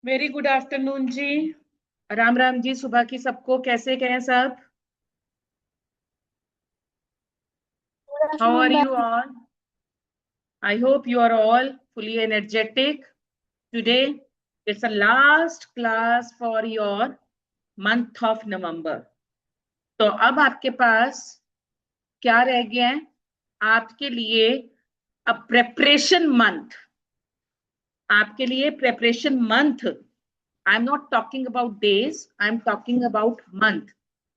Very good afternoon जी। राम राम जी। सुबह की सबको कैसे गए सब? Good how afternoon, are ma'am. You ऑल? I hope you are all fully energetic today. It's a last class for your month of November. तो अब आपके पास क्या रह गया है आपके लिए? A preparation month. आपके लिए preparation month. I am not talking about days, I am talking about month.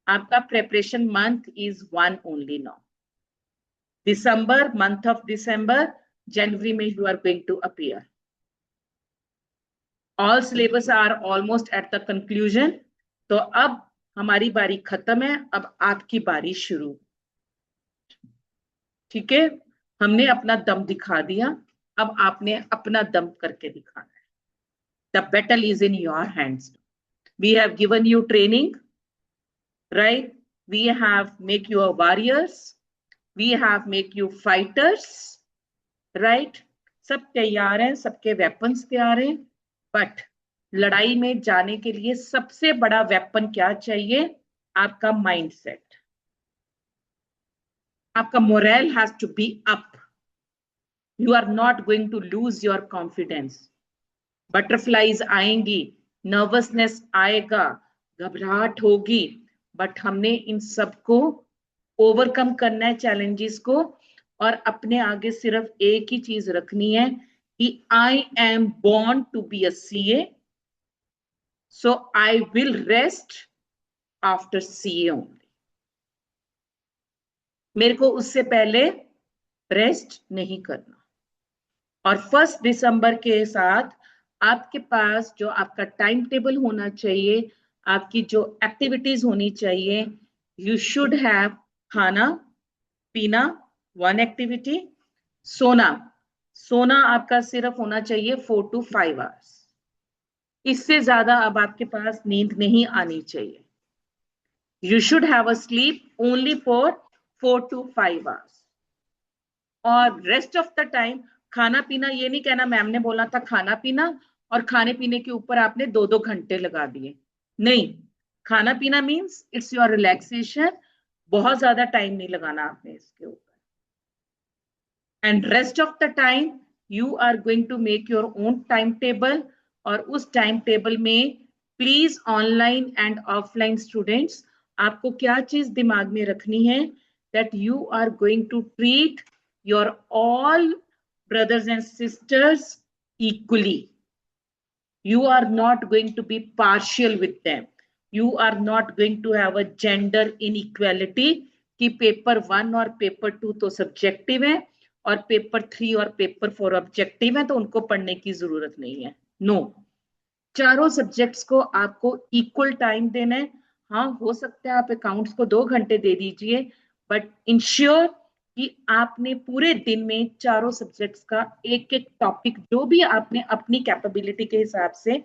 आपका preparation month is one only now. December, month of December, January में you are going to appear. All syllabus are almost at the conclusion. तो अब हमारी बारी खत्म है, अब आपकी बारी शुरू। ठीक है, हमने अपना दम दिखा दिया, अब आपने अपना दम करके दिखाना है। The battle is in your hands. We have given you training, right? We have make you a warriors. We have make you fighters. Right? सब तैयार हैं, सबके वेपन्स तैयार हैं, बट लड़ाई में जाने के लिए सबसे बड़ा वेपन क्या चाहिए? आपका माइंडसेट। आपका moral has to be up. You are not going to lose your confidence. Butterflies आएंगी, नर्वसनेस आएगा, घबराहट होगी, बट हमने इन सबको ओवरकम करना है, चैलेंजेस को। और अपने आगे सिर्फ एक ही चीज रखनी है कि I am born to be a CA, so I will rest after CA only. मेरे को उससे पहले रेस्ट नहीं करना। और 1 दिसंबर के साथ आपके पास जो आपका टाइम टेबल होना चाहिए, आपकी जो एक्टिविटीज होनी चाहिए, यू शुड हैव खाना पीना, वन एक्टिविटी, सोना। सोना आपका सिर्फ होना चाहिए 4 to 5 आवर्स। इससे ज्यादा अब आपके पास नींद नहीं आनी चाहिए। You should have a slip only for 4 to 5 hours. और रेस्ट ऑफ द टाइम खाना पीना, ये नहीं कहना मैम ने बोला था खाना पीना और खाने पीने के ऊपर आपने 2-2 घंटे लगा दिए। नहीं, खाना पीना मीन्स इट्स योर रिलैक्सेशन। बहुत ज्यादा टाइम नहीं लगाना आपने इसके ऊपर। And rest of the time you are going to make your own time table. और उस टाइम टेबल में please online and offline students, आपको क्या चीज दिमाग में रखनी है? That you are going to treat your all brothers and sisters equally. You are not going to be partial with them. You are not going to have a gender inequality कि paper 1 और paper 2 तो subjective है और paper 3 और paper 4 objective है, तो उनको पढ़ने की जरूरत नहीं है। नो, चारों सब्जेक्ट्स को आपको इक्वल टाइम देना है। हाँ, हो सकता है आप अकाउंट्स को 2 घंटे दे दीजिए, बट इंश्योर कि आपने पूरे दिन में चारों सब्जेक्ट्स का एक एक टॉपिक, जो भी आपने अपनी कैपेबिलिटी के हिसाब से,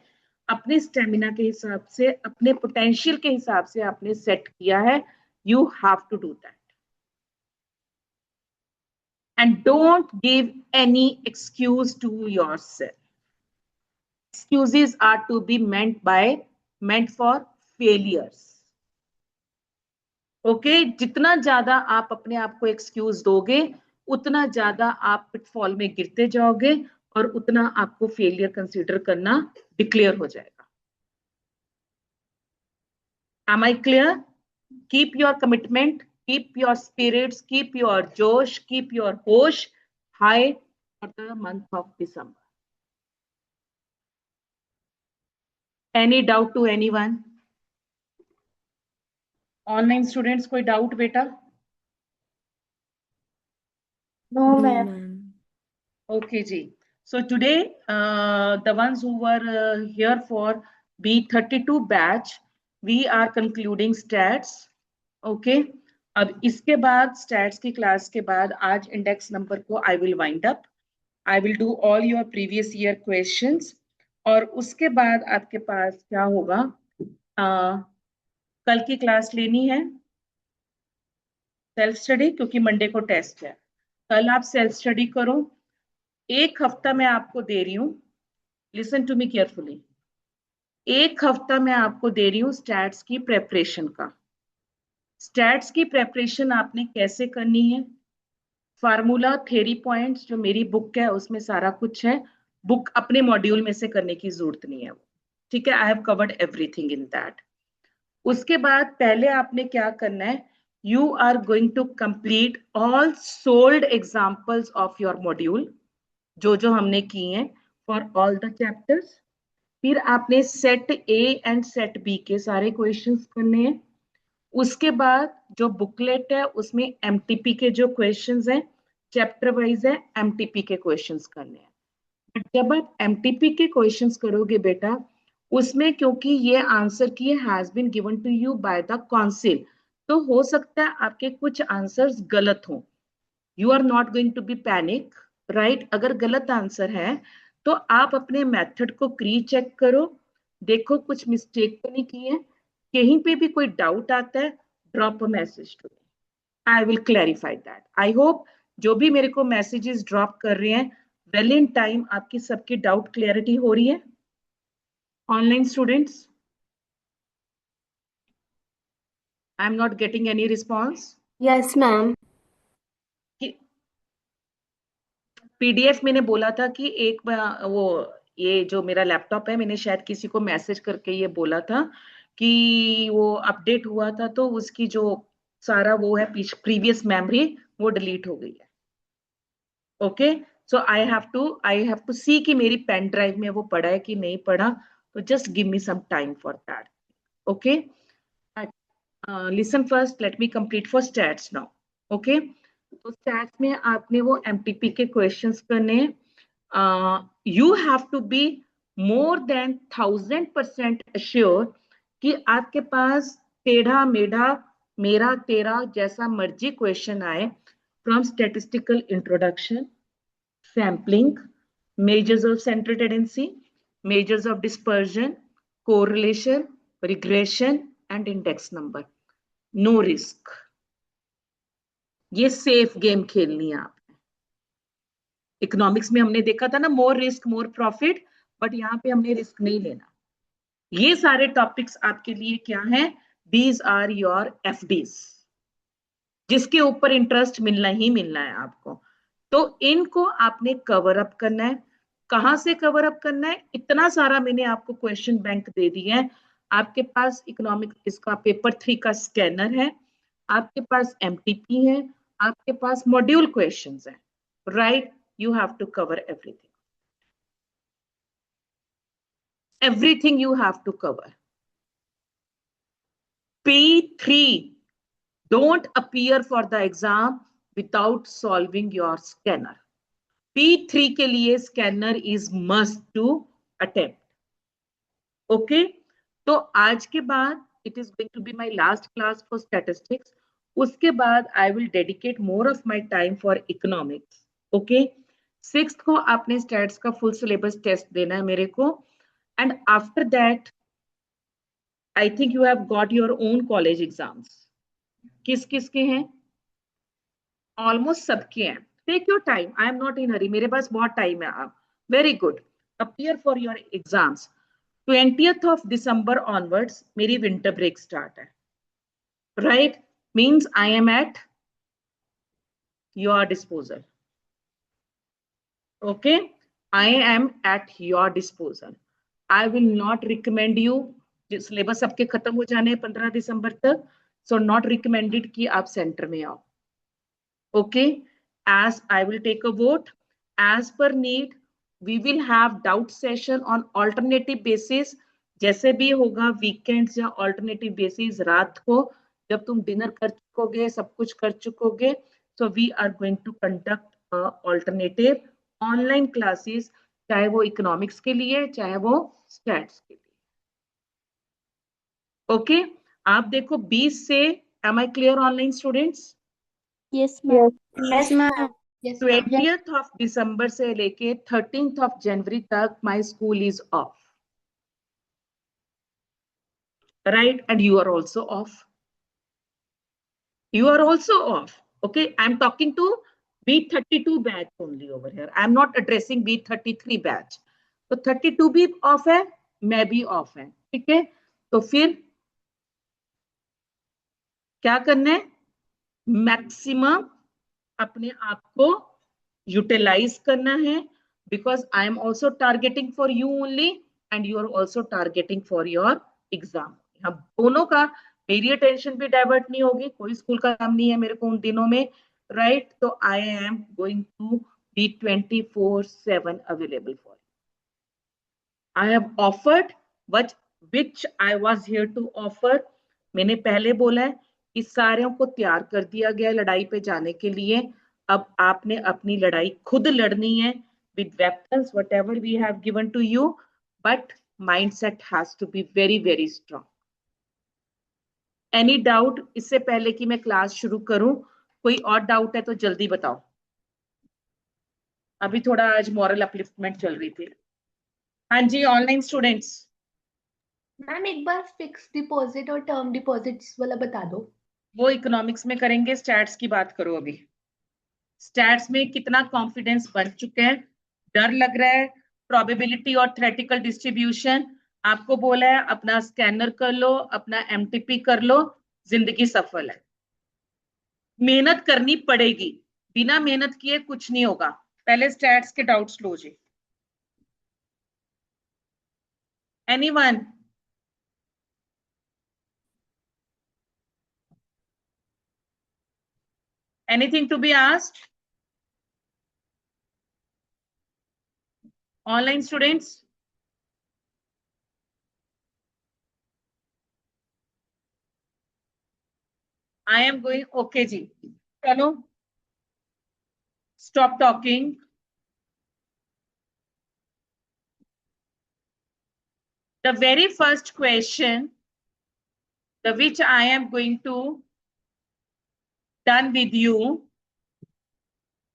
अपने स्टेमिना के हिसाब से, अपने पोटेंशियल के हिसाब से आपने सेट किया है, you have to do that. And don't give any excuse to yourself. Excuses are to be meant for failures. Okay, जितना ज्यादा आप अपने आप को एक्सक्यूज दोगे, उतना ज्यादा आप पिटफॉल में गिरते जाओगे और उतना आपको फेलियर कंसीडर करना डिक्लेयर हो जाएगा। Am I clear? Keep your commitment, keep your spirits, keep your josh, keep your hosh high for the month of December. Any doubt to anyone? Online students कोई डाउट बेटा? No, No, ma'am. ma'am. Okay, Ji. So today, the ones who were here for B32 batch, we are concluding stats. Okay. अब इसके बाद stats की class के बाद आज index number को I will wind up. I will do all your previous year questions. और उसके बाद आपके पास क्या होगा? कल की क्लास लेनी है सेल्फ स्टडी, क्योंकि मंडे को टेस्ट है। कल आप सेल्फ स्टडी करो। एक हफ्ता मैं आपको दे रही हूँ, लिसन टू मी केयरफुली। 1 हफ्ता मैं आपको दे रही हूँ स्टैट्स की प्रेपरेशन का। स्टैट्स की प्रेपरेशन आपने कैसे करनी है? फार्मूला, थ्योरी पॉइंट्स, जो मेरी बुक है उसमें सारा कुछ है। बुक अपने मॉड्यूल में से करने की जरूरत नहीं है वो, ठीक है। I have covered everything in that. उसके बाद पहले आपने क्या करना है, you are going to complete all solved examples of your module, जो जो हमने किए हैं फॉर ऑल द चैप्टर्स। फिर आपने set A and set B के सारे क्वेश्चंस करने हैं। उसके बाद जो बुकलेट है उसमें एमटीपी के जो क्वेश्चंस हैं चैप्टर वाइज है, एमटीपी के क्वेश्चंस करने हैं। बट जब आप एमटीपी के क्वेश्चंस करोगे बेटा, उसमें क्योंकि ये answer key has been given to you by the council, तो हो सकता है आपके कुछ आंसर्स गलत हों। You are not going to be panic, right. अगर गलत आंसर है तो आप अपने मेथड को री चेक करो, देखो कुछ मिस्टेक तो नहीं की है। कहीं पे भी कोई डाउट आता है, drop a message to me, I will clarify that. I hope जो भी मेरे को मैसेजेस ड्रॉप कर रहे हैं वेल इन टाइम आपकी सबकी डाउट क्लैरिटी हो रही है। Online students, I am not getting any response. Yes, ma'am. PDF मैंने बोला था कि एक वो ये जो मेरा लैपटॉप है, मैंने शायद किसी को मैसेज करके ये बोला था कि वो अपडेट हुआ था तो उसकी जो सारा वो है प्रीवियस मेमोरी वो डिलीट हो गई है। Okay, so I have to see कि मेरी पेन ड्राइव में वो पड़ा है कि नहीं पड़ा, तो just give me some time for that. Okay, listen first, let me complete for stats now. Okay, तो स्टैट्स में आपने वो एमटीपी के क्वेश्चंस करने हैं। You have to be more than 1000% assure कि आपके पास टेढ़ा मेढ़ा मेरा तेरा जैसा मर्जी क्वेश्चन आए, from statistical introduction, sampling, measures of central tendency, measures of dispersion, correlation, regression, and index number. No risk. ये सेफ गेम खेलनी है आपने। इकोनॉमिक्स में हमने देखा था ना, more risk more profit, but यहाँ पे हमने रिस्क नहीं लेना। ये सारे टॉपिक्स आपके लिए क्या हैं? दीज आर योर एफडीज, जिसके ऊपर इंटरेस्ट मिलना ही मिलना है आपको। तो इनको आपने कवर अप करना है। कहां से कवर अप करना है? इतना सारा मैंने आपको क्वेश्चन बैंक दे दिया है। आपके पास इकोनॉमिक्स इसका पेपर 3 का स्कैनर है, आपके पास एमटीपी है, आपके पास मॉड्यूल क्वेश्चंस है, right. You have to cover everything you have to cover. P3, don't appear for the exam without solving your scanner. P3 के लिए scanner is must to attempt. Okay, तो आज के बाद it is going to be my last class for statistics. उसके बाद I will dedicate more of my time for economics. Okay, 6th को आपने stats का full syllabus test देना है मेरे को, and after that I think you have got your own college exams. किस किस के हैं? ऑलमोस्ट सबके हैं। Take your time, I am not in hurry, मेरे पास बहुत टाइम है। आप very good, appear for your exams. 20th of December onwards मेरी विंटर ब्रेक स्टार्ट है, right. Means I am at your disposal. Okay, I am at your disposal. I will not recommend you, syllabus सबके खत्म हो जाने 15 दिसंबर तक, so not recommended कि आप centre में आओ। Okay, as I will take a vote as per need, we will have doubt session on alternative basis। जैसे भी होगा वीकेंड्स या ऑल्टरनेटिव बेसिस, रात को जब तुम डिनर कर चुकोगे, सब कुछ कर चुकोगे, so we are going to conduct alternative online classes, चाहे वो इकोनॉमिक्स के लिए चाहे वो स्टैट्स के लिए। ओके, आप देखो 20 से, am I clear online students? Yes, ma'am. Yes, ma'am. Yes, ma'am. 20th of December से लेके 13th of January तक my school is off, right? And you are also off. You are also off. Okay, I'm talking to B32 batch only over here. I'm not addressing B33 batch. तो 32 भी off है, मैं भी off है, ठीक है, तो फिर क्या करना है, मैक्सिमम अपने आप को यूटिलाइज करना है, because I am also targeting for you only and you are also targeting for your exam. हम दोनों का, मेरी अटेंशन भी डाइवर्ट नहीं होगी, कोई स्कूल का काम नहीं है मेरे को उन दिनों में, राइट? तो I am going to be 24/7 available for. I have offered what which I was here to offer. मैंने पहले बोला है कि सारों को तैयार कर दिया गया लड़ाई पे जाने के लिए। अब आपने अपनी लड़ाई खुद लड़नी है with weapons whatever we have given to you, but mindset has to be very very strong. Any doubt? इससे पहले कि मैं क्लास शुरू करूं, कोई और डाउट है तो जल्दी बताओ। अभी थोड़ा आज मॉरल अपलिफ्टमेंट चल रही थी। हाँ जी, ऑनलाइन स्टूडेंट्स। मैम एक बार फिक्स डिपॉजिट और टर्म डिपॉजिट वाला बता दो। वो इकोनॉमिक्स में करेंगे, स्टैट्स की बात करो अभी। स्टैट्स में कितना कॉन्फिडेंस बन चुके हैं, डर लग रहा है, प्रोबेबिलिटी और थ्योरेटिकल डिस्ट्रीब्यूशन। आपको बोला है अपना स्कैनर कर लो, अपना एमटीपी कर लो, जिंदगी सफल है। मेहनत करनी पड़ेगी, बिना मेहनत किए कुछ नहीं होगा। पहले स्टैट्स के डाउट्स लो जी। Anyone? Anything to be asked? Online students? I am going, okay जी, चलो stop talking. The very first question, the which I am going to done with you,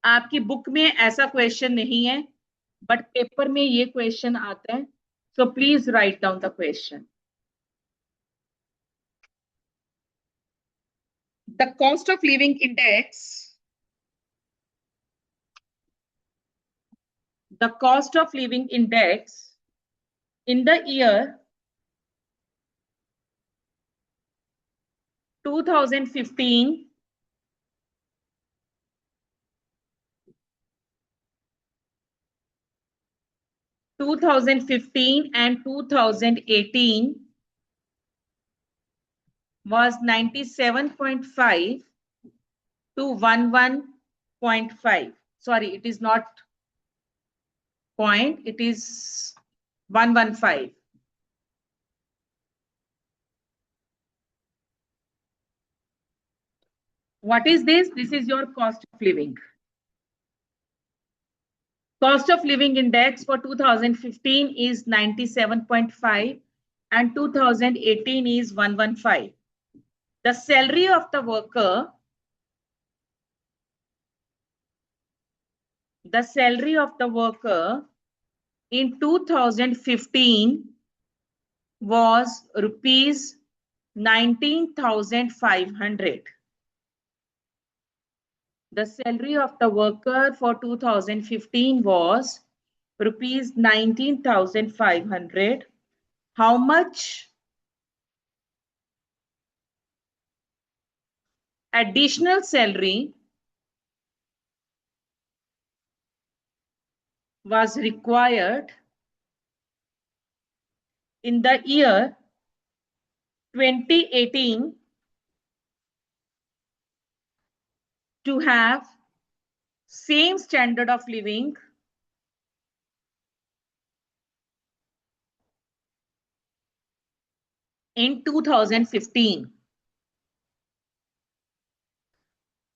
आपकी बुक में ऐसा क्वेश्चन नहीं है, बट पेपर में ये क्वेश्चन आता है, so please write down the question. The cost of living index, the cost of living index in the year 2015 and 2018 was 97.5 to 11.5. Sorry, it is not point, it is 115. What is this? This is your cost of living. Cost of living index for 2015 is 97.5 and 2018 is 115. The salary of the worker, in 2015 was rupees 19,500. The salary of the worker for 2015 was rupees 19,500. How much additional salary was required in the year 2018 to have same standard of living in 2015?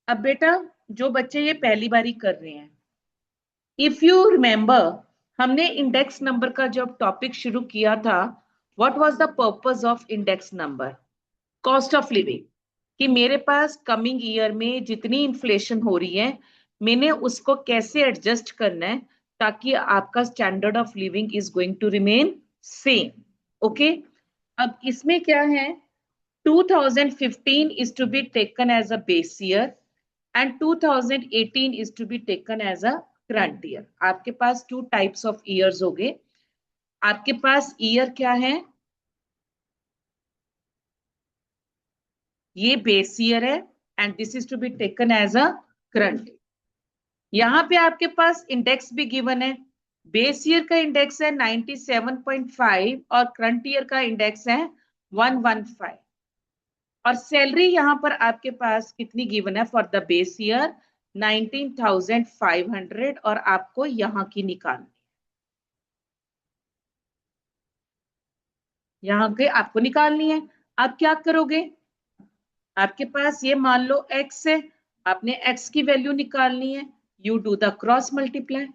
अब बेटा जो बच्चे ये पहली बारी कर रहे हैं, इफ यू रिमेंबर, हमने इंडेक्स नंबर का जब टॉपिक शुरू किया था, what was the purpose of index number? Cost of living, कि मेरे पास कमिंग ईयर में जितनी इन्फ्लेशन हो रही है, मैंने उसको कैसे एडजस्ट करना है ताकि आपका standard of living is going to remain same. Okay, अब इसमें क्या है, 2015 is to be taken as a base year and 2018 is to be taken as a current year. आपके पास two types of years हो गए। आपके पास ईयर क्या है, ये बेस ईयर है and this is to be taken as a current. यहां पे आपके पास इंडेक्स भी गिवन है। बेस ईयर का इंडेक्स है 97.5 और करंट ईयर का इंडेक्स है 115। और सैलरी यहां पर आपके पास कितनी गिवन है फॉर द बेस ईयर 19,500 और आपको यहां की निकालनी, यहां के आपको निकालनी है। आप क्या करोगे, आपके पास ये मान लो x है, आपने x की वैल्यू निकालनी है, you do the cross multiply.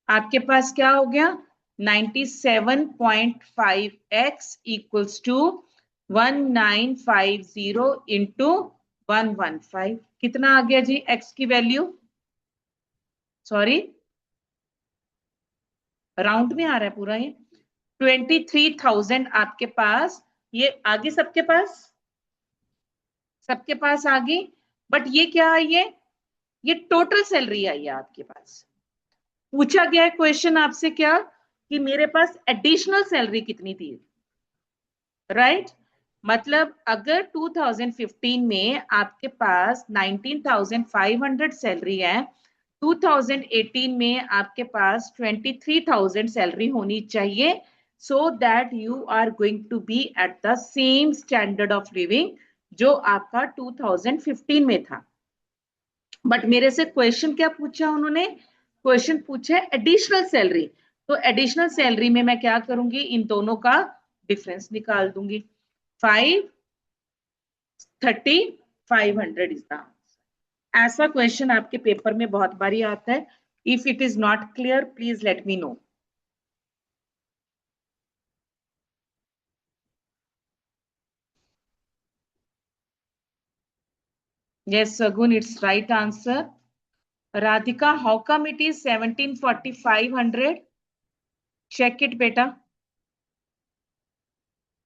आपके पास क्या हो गया 97.5x इक्वल्स टू 1950 इंटू 115। कितना आ गया जी x की वैल्यू, सॉरी राउंड में आ रहा है पूरा ये 23,000 आपके पास। ये आगे सबके पास आगे, बट ये क्या है, ये टोटल सैलरी आई है आपके पास। पूछा गया है क्वेश्चन आपसे क्या कि मेरे पास एडिशनल सैलरी कितनी थी, राइट मतलब अगर 2015 में आपके पास 19,500 सैलरी है, 2018 में आपके पास 23,000 सैलरी होनी चाहिए, so that you are going to be at the same standard of living जो आपका 2015 में था। बट मेरे से क्वेश्चन क्या पूछा उन्होंने, क्वेश्चन पूछा एडिशनल सैलरी। तो एडिशनल सैलरी में मैं क्या करूंगी, इन दोनों का डिफरेंस निकाल दूंगी। 530,500 इज द आंसर। ऐसा क्वेश्चन आपके पेपर में बहुत बारी आता है। If it is not clear please let me know. Yes, Sagun, it's right answer. Radhika, how come it is 1740,500? Check it, beta.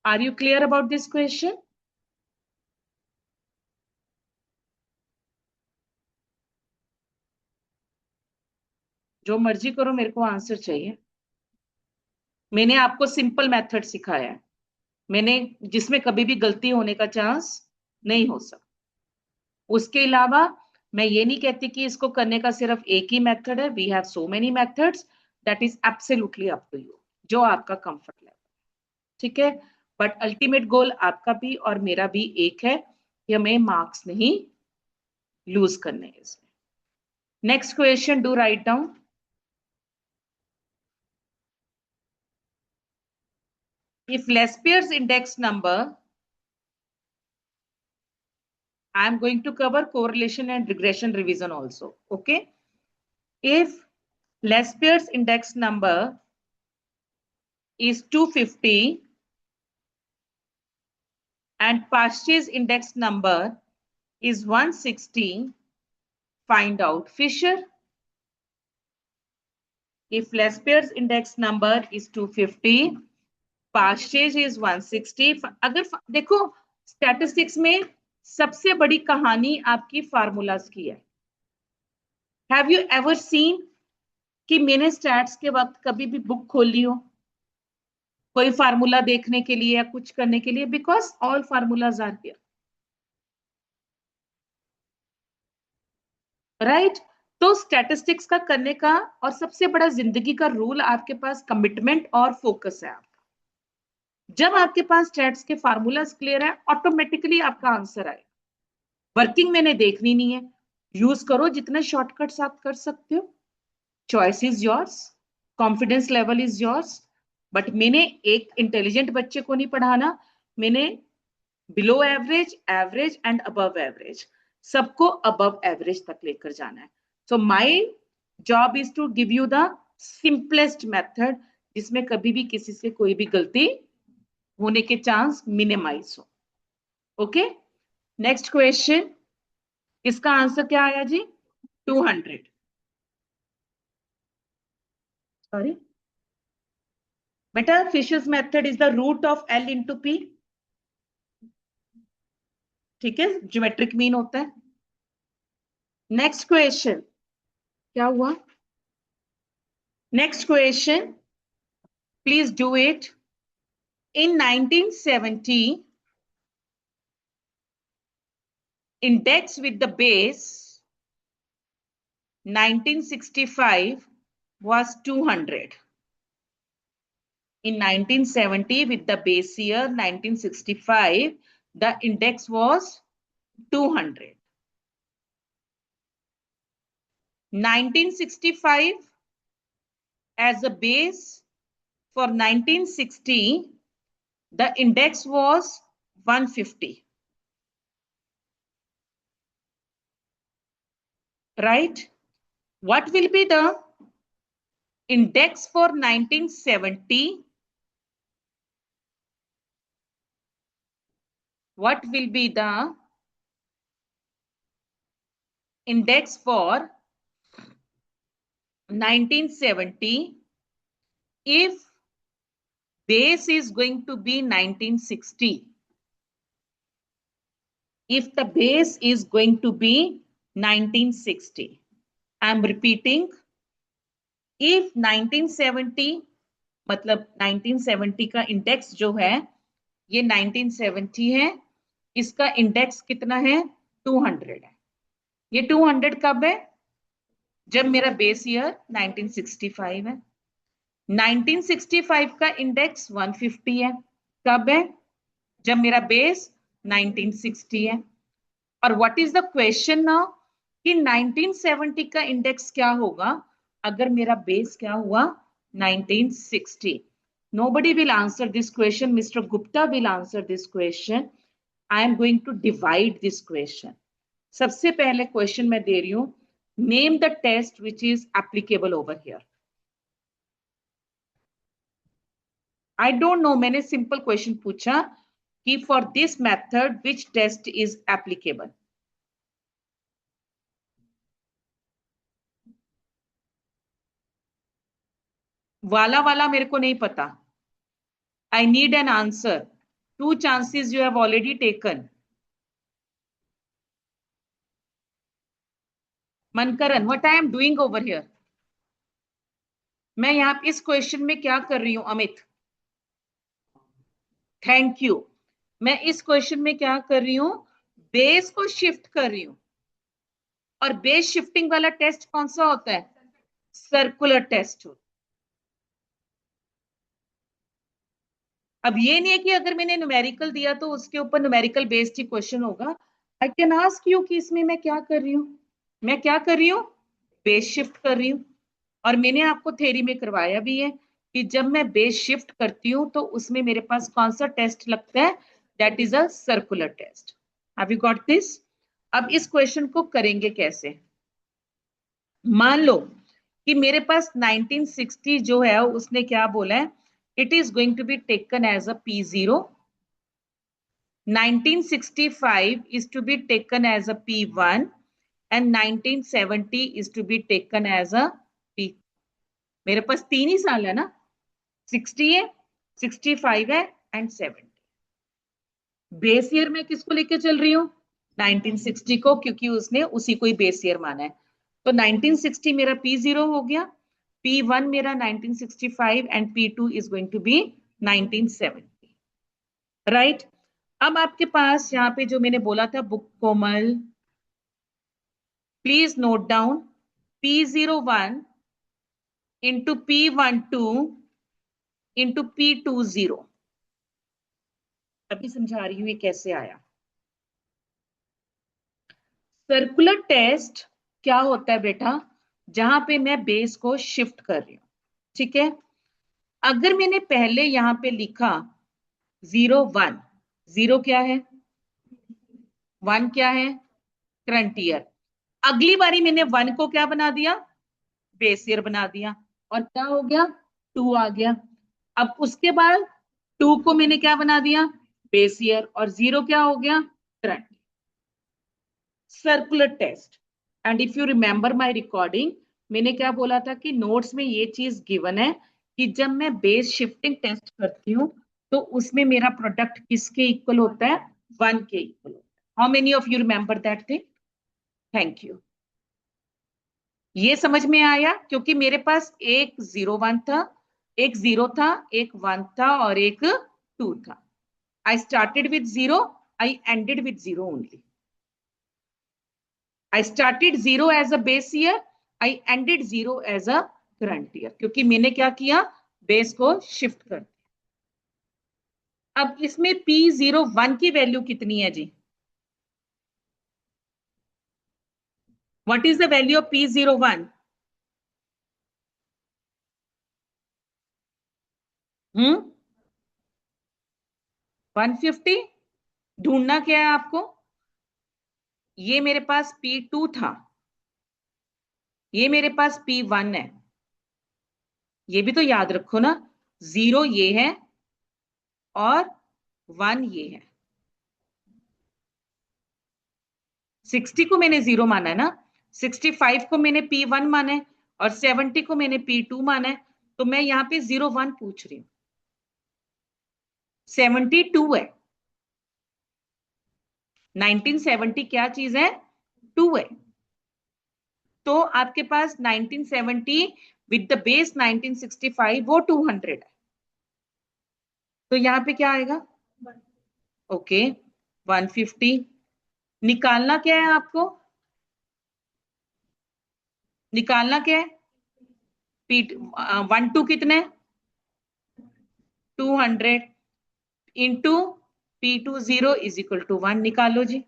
Are you clear about this question? जो मर्जी करो, मेरे को आंसर चाहिए। मैंने आपको सिंपल मेथड सिखाया है, मैंने जिसमें कभी भी गलती होने का चांस नहीं हो सकता। उसके अलावा मैं ये नहीं कहती कि इसको करने का सिर्फ एक ही मेथड है, we have so many methods, that is absolutely up to you, जो आपका कंफर्ट लेवल, ठीक है। बट अल्टीमेट गोल आपका भी और मेरा भी एक है कि हमें मार्क्स नहीं लूज करने हैं इसमें। Next question, do write down. If Lespier's index number, I am going to cover correlation and regression revision also, okay? If Lespier's index number is 250 and Pasch's index number is 160, find out Fisher. If Lespier's index number is 250, Pasch's is 160, अगर देखो statistics में सबसे बड़ी कहानी आपकी formulas की है। Have you ever seen कि मैंने स्टैट्स के वक्त कभी भी बुक खोली हो कोई फार्मूला देखने के लिए या कुछ करने के लिए, because all formulas are here, right. तो स्टैटिस्टिक्स का करने का और सबसे बड़ा जिंदगी का रूल आपके पास कमिटमेंट और फोकस है आपका। जब आपके पास स्टैट्स के फार्मूलाज क्लियर है, ऑटोमेटिकली आपका आंसर आएगा। वर्किंग मैंने देखनी नहीं है, यूज करो जितने शॉर्टकट्स आप कर सकते हो, choice is yours, confidence level is yours. But मैंने एक इंटेलिजेंट बच्चे को नहीं पढ़ाना, मैंने below average, average and above average, सबको अबव एवरेज तक लेकर जाना है। So my job is to give you the simplest method जिसमें कभी भी किसी से कोई भी गलती होने के चांस मिनिमाइज हो। ओके, नेक्स्ट क्वेश्चन, इसका आंसर क्या आया जी 200, सॉरी बेटा, Fisher's method is the root of L into P, ठीक है, ज्योमेट्रिक मीन होता है। नेक्स्ट क्वेश्चन, क्या हुआ, next question please do it. In 1970, index with the base 1965 was 200. In 1970, with the base year 1965, the index was 200. 1965 as a base for 1960, the index was 150. Right? What will be the index for 1970? What will be the index for 1970 if base is going to be 1960? If the base is going to be 1960. I am repeating, if 1970 मतलब 1970 का index जो है ये 1970 है, इसका index कितना है? 200 है। ये 200 कब है? जब मेरा बेस ईयर 1965 है। 1965 का इंडेक्स 150 है। कब है? जब मेरा बेस 1960 है। और what is the question now कि 1970 का इंडेक्स क्या होगा अगर मेरा बेस क्या हुआ? 1960. Nobody will answer this question. Mr. Gupta will answer this question. I am going to divide this question. सबसे पहले क्वेश्चन मैं दे रही हूं, name the test which is applicable over here. I don't know, मैंने simple question पूछा कि for this method which test is applicable. वाला मेरे को नहीं पता. I need an answer. 2 chances you have already taken. Mankaran, what I am doing over here? मैं यहाँ इस क्वेश्चन में क्या कर रही हूं अमित? Thank you. मैं इस क्वेश्चन में क्या कर रही हूं? बेस को शिफ्ट कर रही हूं. और बेस शिफ्टिंग वाला टेस्ट कौन सा होता है? Circular test. अब ये नहीं है कि अगर मैंने न्यूमेरिकल दिया तो उसके ऊपर न्यूमेरिकल बेस्ड ही क्वेश्चन होगा. आई कैन आस्क यू कि इसमें मैं क्या कर रही हूं? मैं क्या कर रही हूं? बेस शिफ्ट कर रही हूं. और मैंने आपको थ्योरी में करवाया भी है कि जब मैं बेस शिफ्ट करती हूं तो उसमें मेरे पास कौन सा टेस्ट लगता है? That is a circular test. Have you got this? अब इस क्वेश्चन को करेंगे कैसे? मान लो कि मेरे पास 1960 जो है उसने क्या बोला है? It is going to be taken as a P0. 1965 is to be taken as a P1 and 1970 is to be taken as a P. मेरे पास 3 ही साल है ना? 60 है, 65 है and 70. बेस ईयर में किसको लेके चल रही हूँ? 1960 को, क्योंकि उसने उसी को ही बेस ईयर माना है. तो 1960 मेरा P0 हो गया, P1 मेरा 1965 and P2 is going to be 1970. Right? अब आपके पास यहाँ पे जो मैंने बोला था book Komal, please note down P01 into P12 into P20. अभी समझा रही हूँ ये कैसे आया. सर्कुलर टेस्ट क्या होता है बेटा? जहां पे मैं बेस को शिफ्ट कर रही हूं. ठीक है? अगर मैंने पहले यहां पे लिखा 01, 0 क्या है? 1 क्या है? Current year. अगली बारी मैंने 1 को क्या बना दिया? बेस ईयर बना दिया. और क्या हो गया? 2 आ गया. अब उसके बाद 2 को मैंने क्या बना दिया? Base year. और 0 क्या हो गया? Current. Circular test. And if you remember my recording, मैंने क्या बोला था कि नोट्स में ये चीज गिवन है कि जब मैं बेस शिफ्टिंग टेस्ट करती हूँ तो उसमें मेरा प्रोडक्ट किसके इक्वल होता है? 1 के इक्वल होता है. How many of you remember that thing? Thank you. ये समझ में आया? क्योंकि मेरे पास एक 01 था, एक 0 था, एक 1 था और एक 2 था. I started with 0, I ended with 0 only. I started 0 as a base year, I ended 0 as a current year, क्योंकि मैंने क्या किया, बेस को शिफ्ट कर दिया। अब इसमें P01 की वैल्यू कितनी है जी? What is the value of P01? 150। ढूंढना क्या है आपको? ये मेरे पास P2 था, ये मेरे पास P1 है। ये भी तो याद रखो ना, 0 ये है और 1 ये है। 60 को मैंने 0 माना है ना, 65 को मैंने P1 माना है और 70 को मैंने P2 माना है, तो मैं यहाँ पे 01 पूछ रही हूँ। 72 है, 1970 क्या चीज है? 2 है। तो आपके पास 1970 विद द बेस 1965 वो 200 है। तो यहाँ पे क्या आएगा? ओके, 150। निकालना क्या है आपको? निकालना क्या है? पी 12 कितने? 200 into P20 is equal to 1। निकालो जी।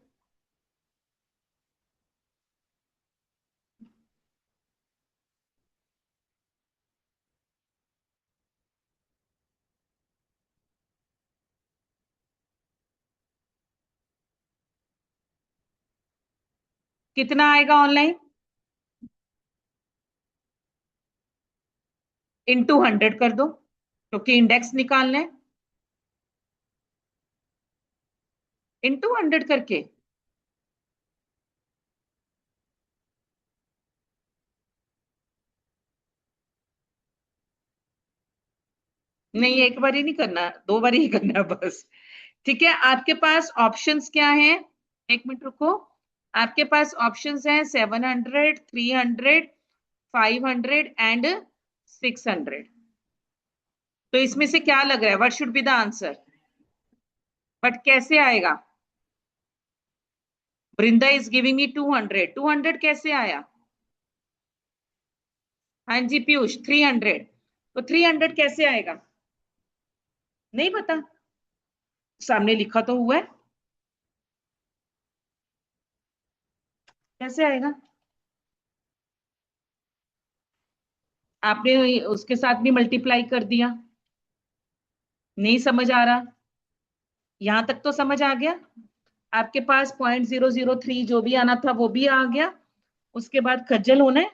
कितना आएगा ऑनलाइन? इंटू 100 कर दो, क्योंकि इंडेक्स निकालना है। इंटू 100 करके नहीं, एक बार ही नहीं करना, 2 बार ही करना बस। ठीक है, आपके पास ऑप्शंस क्या हैं? एक मिनट रुको। आपके पास ऑप्शंस हैं 700, 300, 500 एंड 600। तो इसमें से क्या लग रहा है? What should be the answer? But कैसे आएगा? वृंदा इज गिविंग मी 200। 200 कैसे आया? हाँ जी पीयूष, 300। तो 300 कैसे आएगा? नहीं पता? सामने लिखा तो हुआ है, कैसे आएगा? आपने उसके साथ भी मल्टीप्लाई कर दिया, नहीं समझ आ रहा? यहां तक तो समझ आ गया? आपके पास 0.003 जो भी आना था वो भी आ गया। उसके बाद खज्जल होना है?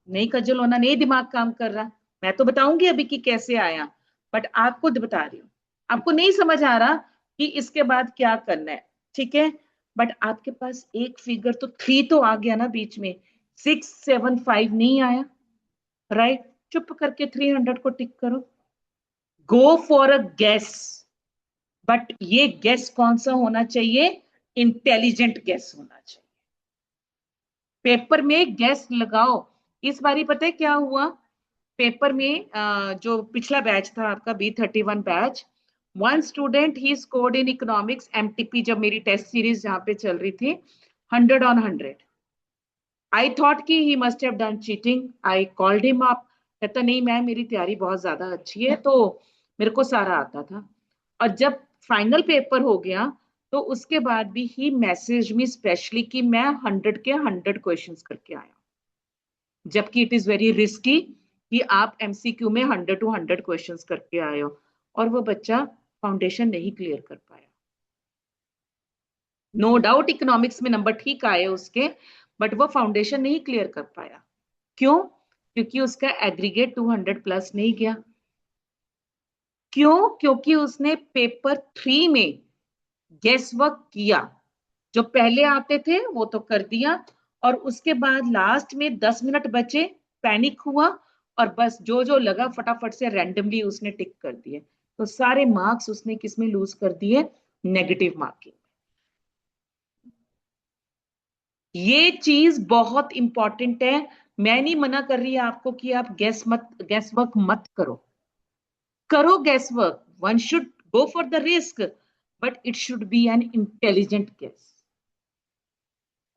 नहीं खज्जल होना, नहीं दिमाग काम कर रहा। मैं तो बताऊंगी अभी कि कैसे आया, बट आपको बता रही हूँ। आपको नहीं समझ आ रहा कि इसके बाद क्या करना है, ठीक है? बट आपके पास एक फिगर तो 3 तो आ गया ना बीच में, 675 नहीं आया, राइट? चुप करके 300 को टिक करो। Go for a guess, but ये गेस कौन सा होना चाहिए? इंटेलिजेंट गेस होना चाहिए। पेपर में गेस लगाओ। इस बारी पता है क्या हुआ? पेपर में जो पिछला बैच था आपका B31 batch, one student he scored in economics MTP, जब मेरी टेस्ट सीरीज जहां पे चल रही थी, 100 on 100। आई थॉट कि he must have done cheating. I called him up, कहता नहीं मैम मेरी तैयारी बहुत ज्यादा अच्छी है, तो मेरे को सारा आता था। और जब फाइनल पेपर हो गया तो उसके बाद भी ही मैसेज मी स्पेशली कि मैं 100 के 100 क्वेश्चंस करके आया, जबकि इट इज वेरी रिस्की कि आप MCQ में 100 to 100 क्वेश्चंस करके आए हो। और वो बच्चा फाउंडेशन नहीं क्लियर कर पाया। नो डाउट इकोनॉमिक्स में नंबर ठीक आए उसके, बट वो फाउंडेशन नहीं क्लियर कर पाया। क्यों? क्योंकि उसका एग्रीगेट 200 प्लस नहीं गया। क्यों? क्योंकि उसने पेपर 3 में गेस वर्क किया, जो पहले आते थे वो तो कर दिया, और उसके बाद लास्ट में 10 मिनट बचे, पैनिक हुआ और बस जो जो लगा फटाफट से रैंडमली उसने टिक कर दिए। तो सारे मार्क्स उसने किसमें लूज कर दिए? Negative marking. ये चीज बहुत इंपॉर्टेंट है। मैं नहीं मना कर रही आपको कि आप गैस वर्क मत करो, करो guess work. One should go for the risk, but it should be an intelligent guess.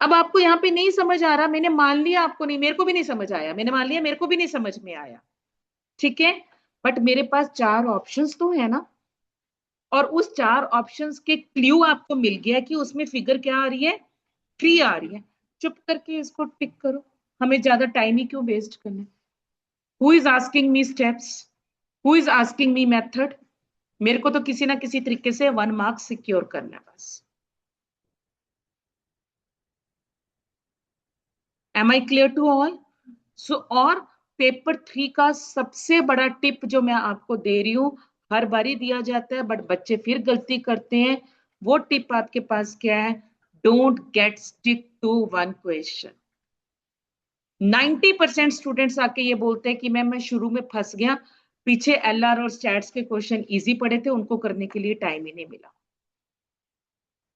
अब आपको यहाँ पे नहीं समझ आ रहा, मैंने मान लिया आपको नहीं, मेरे को भी नहीं समझ आया, मैंने मान लिया मेरे को भी नहीं समझ में आया, ठीक है, बट मेरे पास 4 ऑप्शंस तो है ना, और उस 4 ऑप्शंस के क्ल्यू आपको मिल गया कि उसमें फिगर क्या आ रही है, 3 आ रही है। चुप करके इसको टिक करो, हमें ज्यादा टाइम ही क्यों वेस्ट करना। Who is asking me steps, who is asking me method, मेरे को तो किसी ना किसी तरीके से 1 मार्क्स सिक्योर करना है बस। Am I clear to all? So और पेपर 3 का सबसे बड़ा टिप जो मैं आपको दे रही हूं, हर बारी दिया जाता है बट बच्चे फिर गलती करते हैं, वो टिप आपके पास क्या है, don't get stick to one question. 90% students आके ये बोलते हैं कि मैं शुरू में फंस गया, पीछे एलआर और स्टैट्स के क्वेश्चन इजी पड़े थे, उनको करने के लिए टाइम ही नहीं मिला।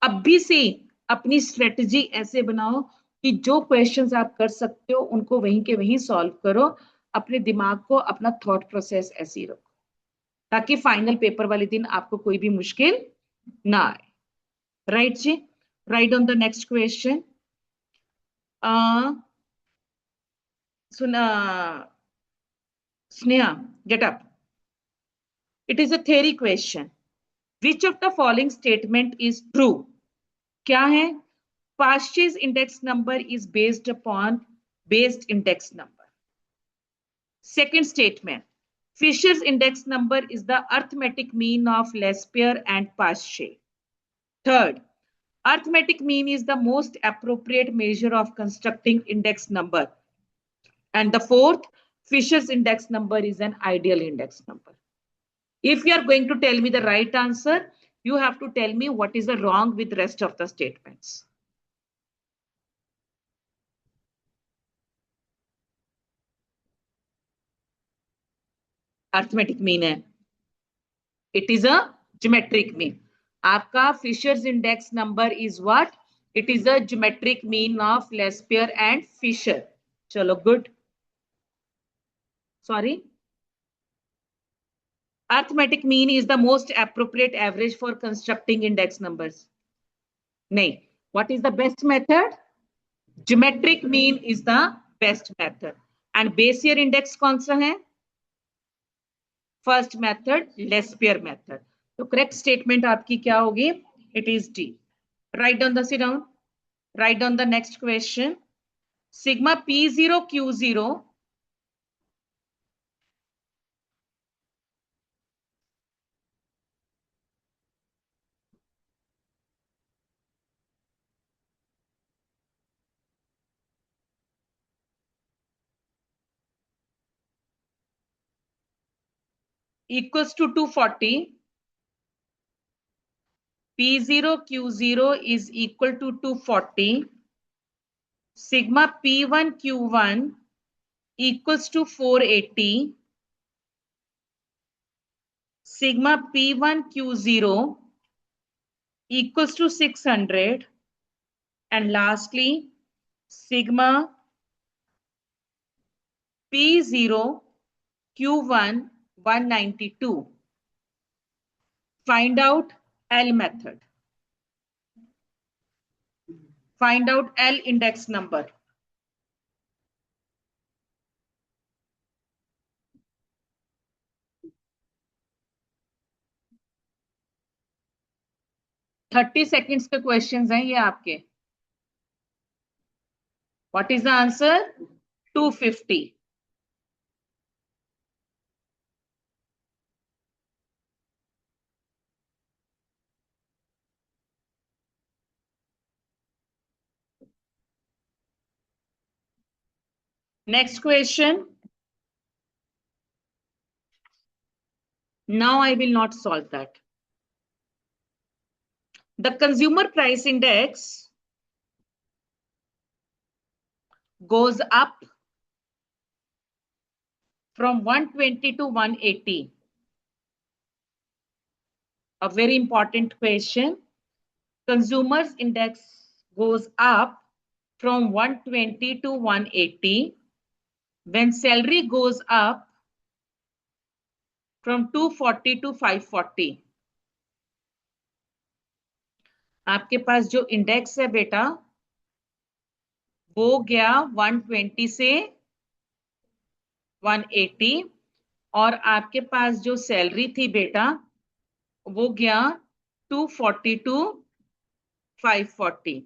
अब भी से अपनी स्ट्रेटजी ऐसे बनाओ कि जो क्वेश्चंस आप कर सकते हो उनको वहीं के वहीं सॉल्व करो, अपने दिमाग को, अपना थॉट प्रोसेस ऐसे ही रखो, ताकि फाइनल पेपर वाले दिन आपको कोई भी मुश्किल ना आए। राइट जी? Right on the next question. सुना Sneha, get up. It is a theory question. Which of the following statement is true? क्या है? Pasch's index number is based upon based index number. Second statement, Fisher's index number is the arithmetic mean of Lespier and Pasch. Third, arithmetic mean is the most appropriate measure of constructing index number. And the fourth, Fisher's index number is an ideal index number. If you are going to tell me the right answer, you have to tell me what is the wrong with the rest of the statements. Arithmetic mean है, it is a geometric mean. आपका Fisher's index number is what? It is a geometric mean of Lespier and Fisher. चलो good. Sorry. Arithmetic mean is the most appropriate average for constructing index numbers. नहीं. What is the best method? Geometric mean is the best method. And Bayesian index कौन सा है? First method, Lespier method. तो correct statement आपकी क्या होगी? It is D. Write down the sit down. Write down the next question. Sigma P0 Q0 equals to 240. P0 Q0 is equal to 240. Sigma P1 Q1 equals to 480. Sigma P1 Q0 equals to 600. And lastly, sigma P0 Q1 192. Find out L method. Find out L index number. Thirty seconds के questions हैं ये आपके. What is the answer? 250. Next question. Now I will not solve that. The consumer price index goes up from 120 to 180. A very important question. Consumers index goes up from 120 to 180 when salary goes up from 240 to 540. आपके पास जो index है बेटा वो गया 120 से 180, और आपके पास जो सैलरी थी बेटा वो गया 240 to 540.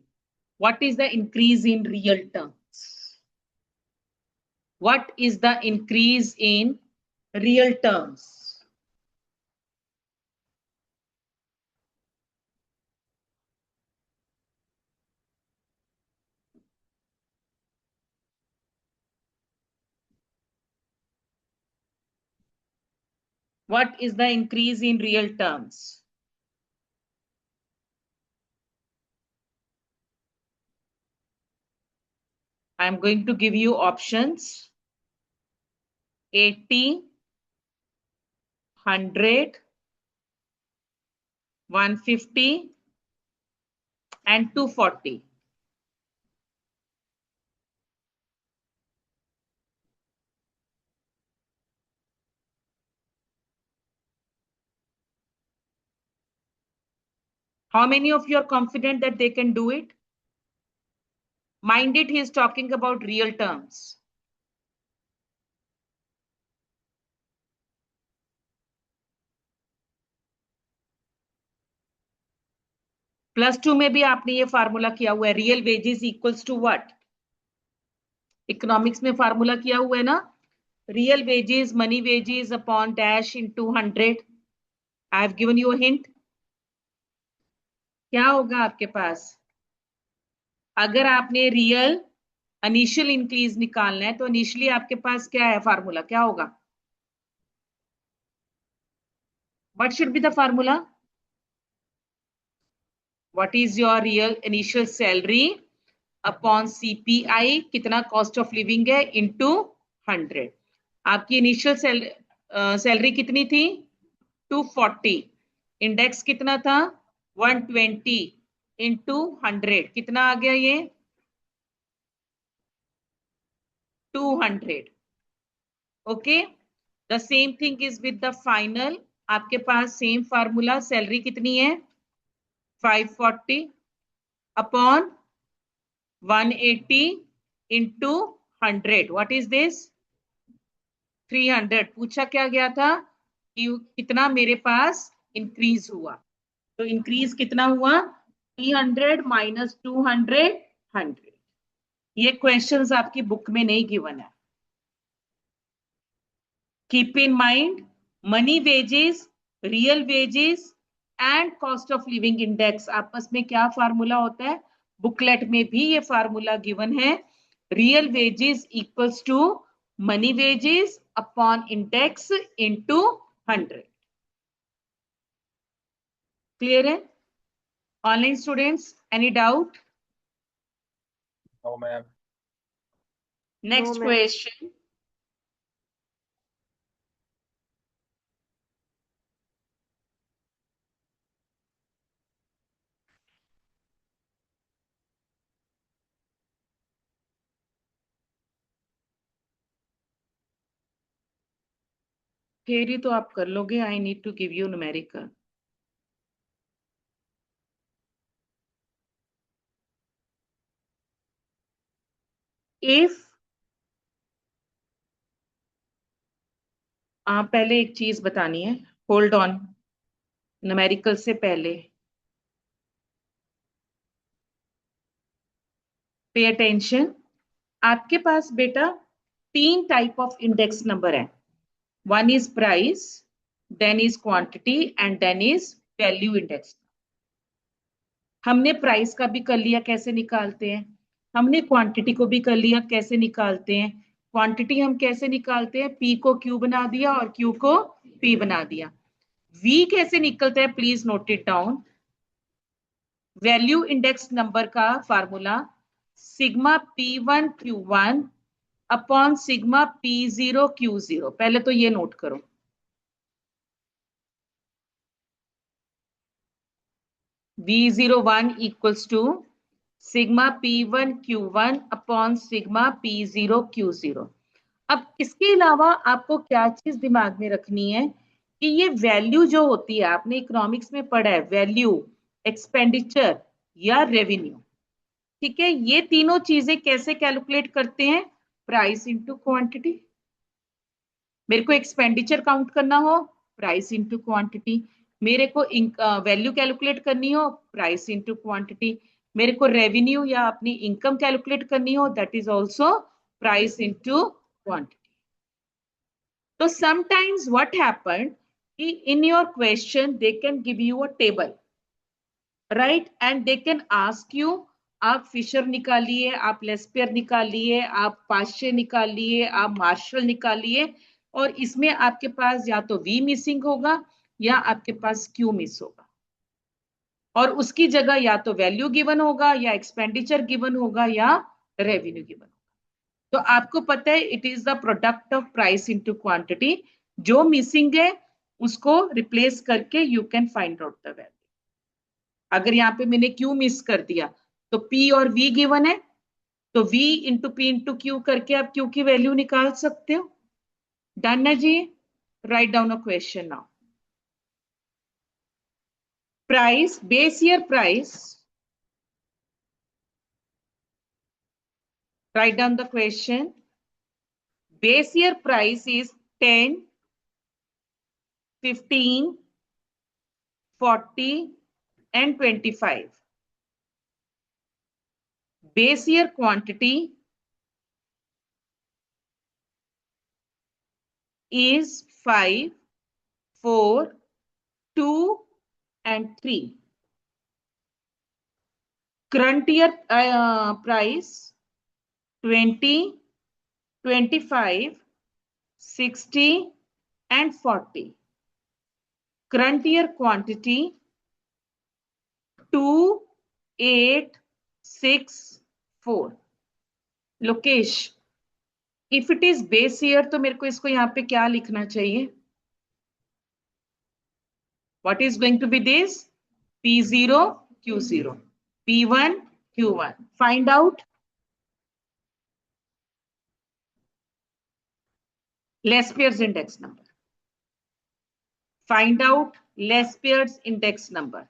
What is the increase in real terms? What is the increase in real terms? What is the increase in real terms? I am going to give you options: 80, 100, 150, and 240. How many of you are confident that they can do it? Mind it, he is talking about real terms. +2 में भी आपने ये formula किया हुआ है, real wages equals to what? Economics में formula किया हुआ है ना, real wages money wages upon dash into 100. I have given you a hint. क्या होगा आपके पास? अगर आपने रियल इनिशियल इंक्रीज निकालना है तो इनिशियली आपके पास क्या है फार्मूला, क्या होगा? What should be the formula? What is your real initial salary upon CPI, कितना कॉस्ट ऑफ लिविंग है, इनटू 100. आपकी इनिशियल सैलरी कितनी थी? 240. इंडेक्स कितना था? 120 इंटू 100, कितना आ गया ये? 200. Okay, the same thing is with the final. आपके पास सेम फार्मूला, सैलरी कितनी है? 540 upon 180 into 100. What is this? 300. पूछा क्या गया था कि कितना मेरे पास इंक्रीज हुआ, तो इंक्रीज कितना हुआ? 300 माइनस 200, 100. ये क्वेश्चंस आपकी बुक में नहीं गिवन है. Keep in mind, money wages, real wages and cost of living index आपस में क्या फार्मूला होता है? बुकलेट में भी ये फार्मूला गिवन है. Real wages equals to money wages upon index into 100. Clear है? Online students, any doubt? No, ma'am. Next No, ma'am. Question. Theory तो आप कर लोगे, I need to give you numerical. If आप पहले एक चीज बतानी है, होल्ड ऑन, न्यूमेरिकल से पहले पे अटेंशन. आपके पास बेटा 3 टाइप ऑफ इंडेक्स नंबर है. One is price, then is quantity and then is value index. हमने प्राइस का भी कर लिया, कैसे निकालते हैं. हमने क्वांटिटी को भी कर लिया, कैसे निकालते हैं. क्वांटिटी हम कैसे निकालते हैं? पी को क्यू बना दिया और क्यू को पी बना दिया. वी कैसे निकलता है? Please note it down. Value index number का formula sigma P1 Q1 upon sigma P0 Q0. पहले तो ये नोट करो. V01 equals to sigma P1 Q1 upon sigma P0 Q0. अब इसके अलावा आपको क्या चीज दिमाग में रखनी है कि ये वैल्यू जो होती है, आपने इकोनॉमिक्स में पढ़ा है, वैल्यू, एक्सपेंडिचर या रेवेन्यू. ठीक है, ये तीनों चीजें कैसे कैलकुलेट करते हैं? Price into quantity. मेरे को एक्सपेंडिचर काउंट करना हो, प्राइस इंटू क्वांटिटी। मेरे को वैल्यू कैलकुलेट करनी हो, प्राइस इंटू क्वांटिटी। मेरे को रेवेन्यू या अपनी इनकम कैलकुलेट करनी हो, that is also price into quantity. तो समटाइम्स व्हाट हैपन कि in your question they can give you a table, right, and they can ask you आप फिशर निकालिए, आप लेस्पियर निकालिए, आप पाश्चे निकालिए, आप मार्शल निकालिए, और इसमें आपके पास या तो वी मिसिंग होगा या आपके पास क्यू मिस होगा, और उसकी जगह या तो वैल्यू गिवन होगा या एक्सपेंडिचर गिवन होगा या रेवेन्यू गिवन होगा। तो आपको पता है it is the product of price into quantity. जो मिसिंग है उसको रिप्लेस करके you can find out the value. अगर यहाँ पे मैंने क्यू मिस कर दिया तो पी और वी गिवन है, तो v into P into Q करके आप क्यू की वैल्यू निकाल सकते हो। डन है जी? Write down a question now. Price, base year price, write down the question. Base year price is 10, 15, 40 and 25. Base year quantity is 5, 4, 2 and 3. Current year price 20, 25, 60 and 40. Current year quantity 2, 8, 6, 4. Lokesh, if it is base year तो मेरे को इसको यहाँ पे क्या लिखना चाहिए? What is going to be this? P0, Q0, P1, Q1. Find out Lespier's index number. Find out Lespier's index number.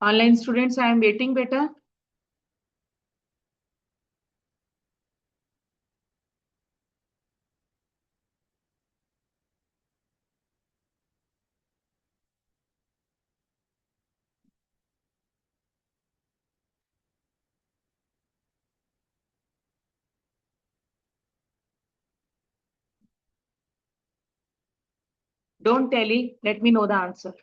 Online students, I am waiting, beta. Don't tally, let me know the answer.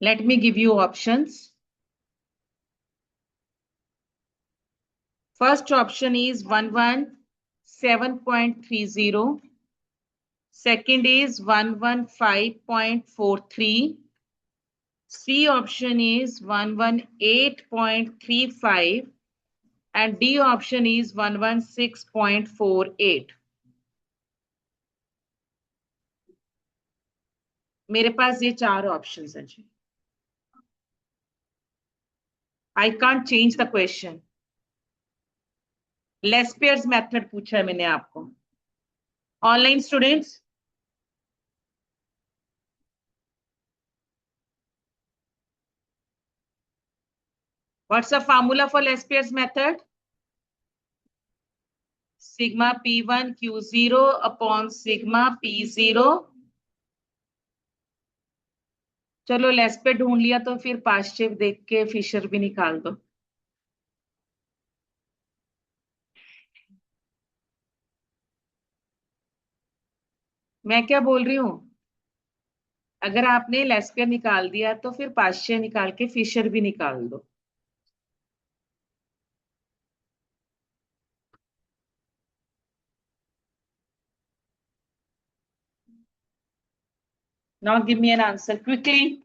Let me give you options. First option is 117.30. Second is 115.43. C option is 118.35 and D option is 116.48. मेरे पास ये चार options हैं जी। I can't change the question. Laspeyres method पूछा है मैंने आपको। Online students, what's the formula for Lespiers method? Sigma P1 Q0 upon sigma P0. चलो लेस्पियर ढूंढ लिया तो फिर पाश्चेव देख के फिशर भी निकाल दो। मैं क्या बोल रही हूँ? अगर आपने लेस्कर निकाल दिया तो फिर पाश्चे निकाल के फिशर भी निकाल दो। Now give me an answer quickly.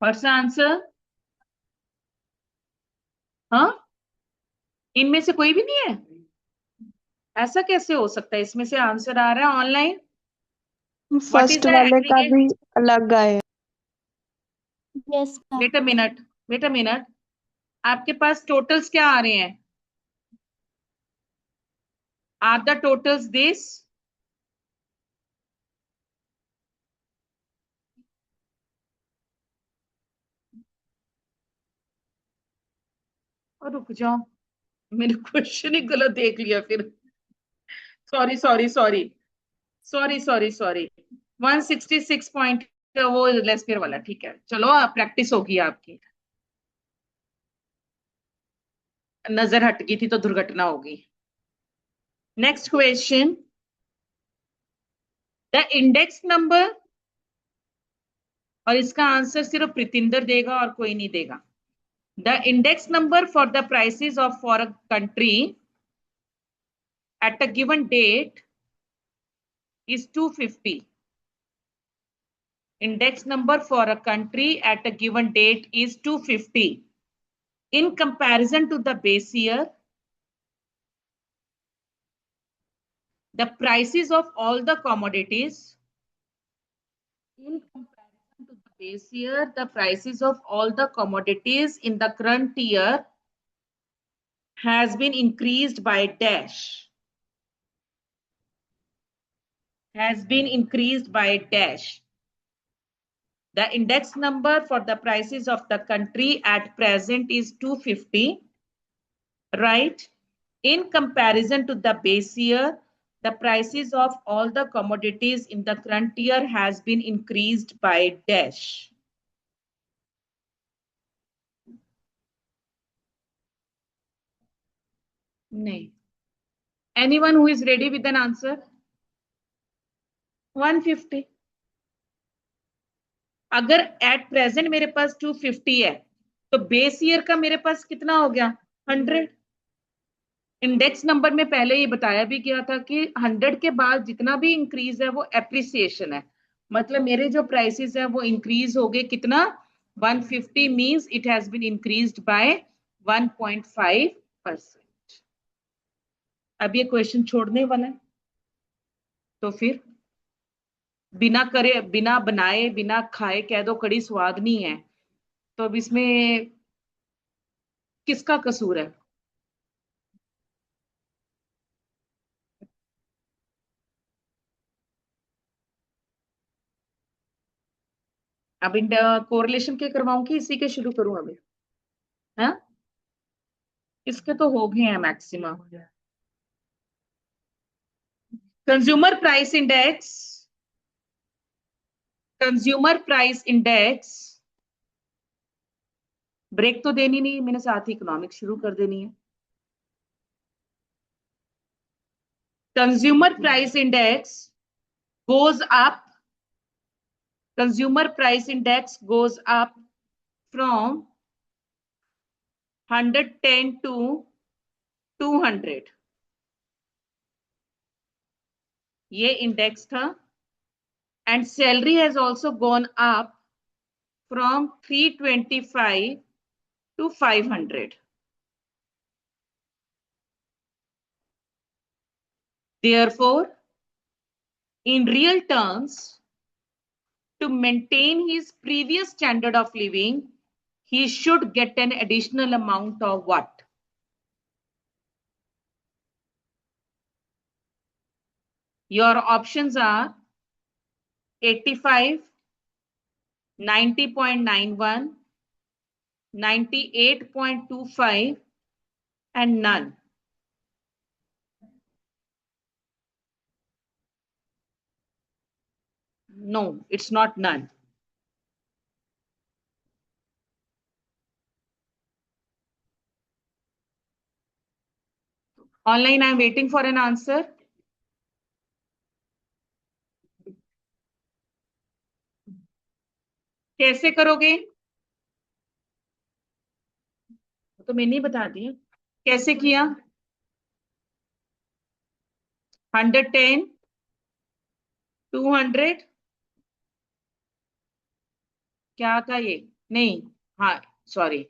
What's the answer? हाँ, इनमें से कोई भी नहीं है? ऐसा कैसे हो सकता है? इसमें से आंसर आ रहा है online. What is first the वाले का aggregate? भी अलग आए। Yes, ma'am. Wait a minute, wait a minute. आपके पास टोटल्स क्या आ रहे हैं? Are the totals this? और रुक जाओ, मैंने क्वेश्चन ही गलत देख लिया फिर। Sorry sorry sorry sorry sorry sorry. 166 point वो लेस्पियर वाला, ठीक है चलो, प्रैक्टिस होगी आपकी। नजर हट गई थी तो दुर्घटना होगी। Next question, the index number, और इसका आंसर सिर्फ प्रीतिंदर देगा और कोई नहीं देगा। The index number for the prices of for a country at a given date is 250. Index number for a country at a given date is 250. In comparison to the base year, the prices of all the commodities, in comparison to the base year, the prices of all the commodities in the current year has been increased by dash. Has been increased by dash. The index number for the prices of the country at present is 250, right? In comparison to the base year, the prices of all the commodities in the current year has been increased by dash. नहीं. Anyone who is ready with an answer? 150. अगर at present मेरे पास 250 है तो base year का मेरे पास कितना हो गया? 100। इंडेक्स नंबर में पहले ये बताया भी गया था कि 100 के बाद जितना भी इंक्रीज है वो एप्रिसिएशन है, मतलब मेरे जो प्राइसेस है वो इंक्रीज हो गए कितना? 150 means it has been increased by 1.5%। अब ये क्वेश्चन छोड़ने वाला है, तो फिर बिना करे, बिना बनाए, बिना खाए कह दो कड़ी स्वाद नहीं है, तो अब इसमें किसका कसूर है? अब इन कोरिलेशन के करवाऊं कि इसी के शुरू करूं अभी? हाँ, इसके तो हो गए हैं maximum. Consumer price index, consumer price index, break तो देनी नहीं, मैंने साथ ही इकोनॉमिक्स शुरू कर देनी है। Consumer price index goes up, consumer price index goes up from 110 to 200, ये इंडेक्स था। And salary has also gone up from 325 to 500. Therefore, in real terms, to maintain his previous standard of living, he should get an additional amount of what? Your options are 85, 90.91, 98.25, and none. No, it's not none. Online, I'm waiting for an answer. कैसे करोगे? तो मैंने ही बता दिया कैसे किया। 110, 200, क्या था ये? नहीं, हाँ सॉरी।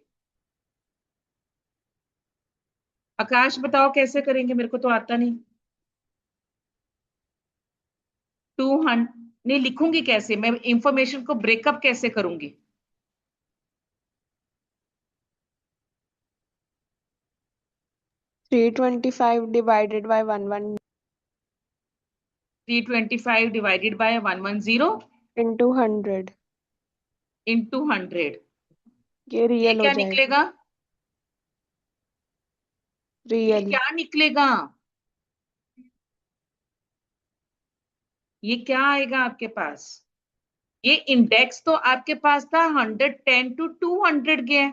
आकाश बताओ कैसे करेंगे, मेरे को तो आता नहीं। 200 नहीं लिखूंगी कैसे मैं, इंफॉर्मेशन को ब्रेकअप कैसे करूंगी? 325 divided by 11 325 divided by 110 into 100 into 100, ये ये रियल हो क्या जाएगा। निकलेगा? ये रियल क्या निकलेगा? ये क्या आएगा आपके पास? ये इंडेक्स तो आपके पास था 110 to 200 गया,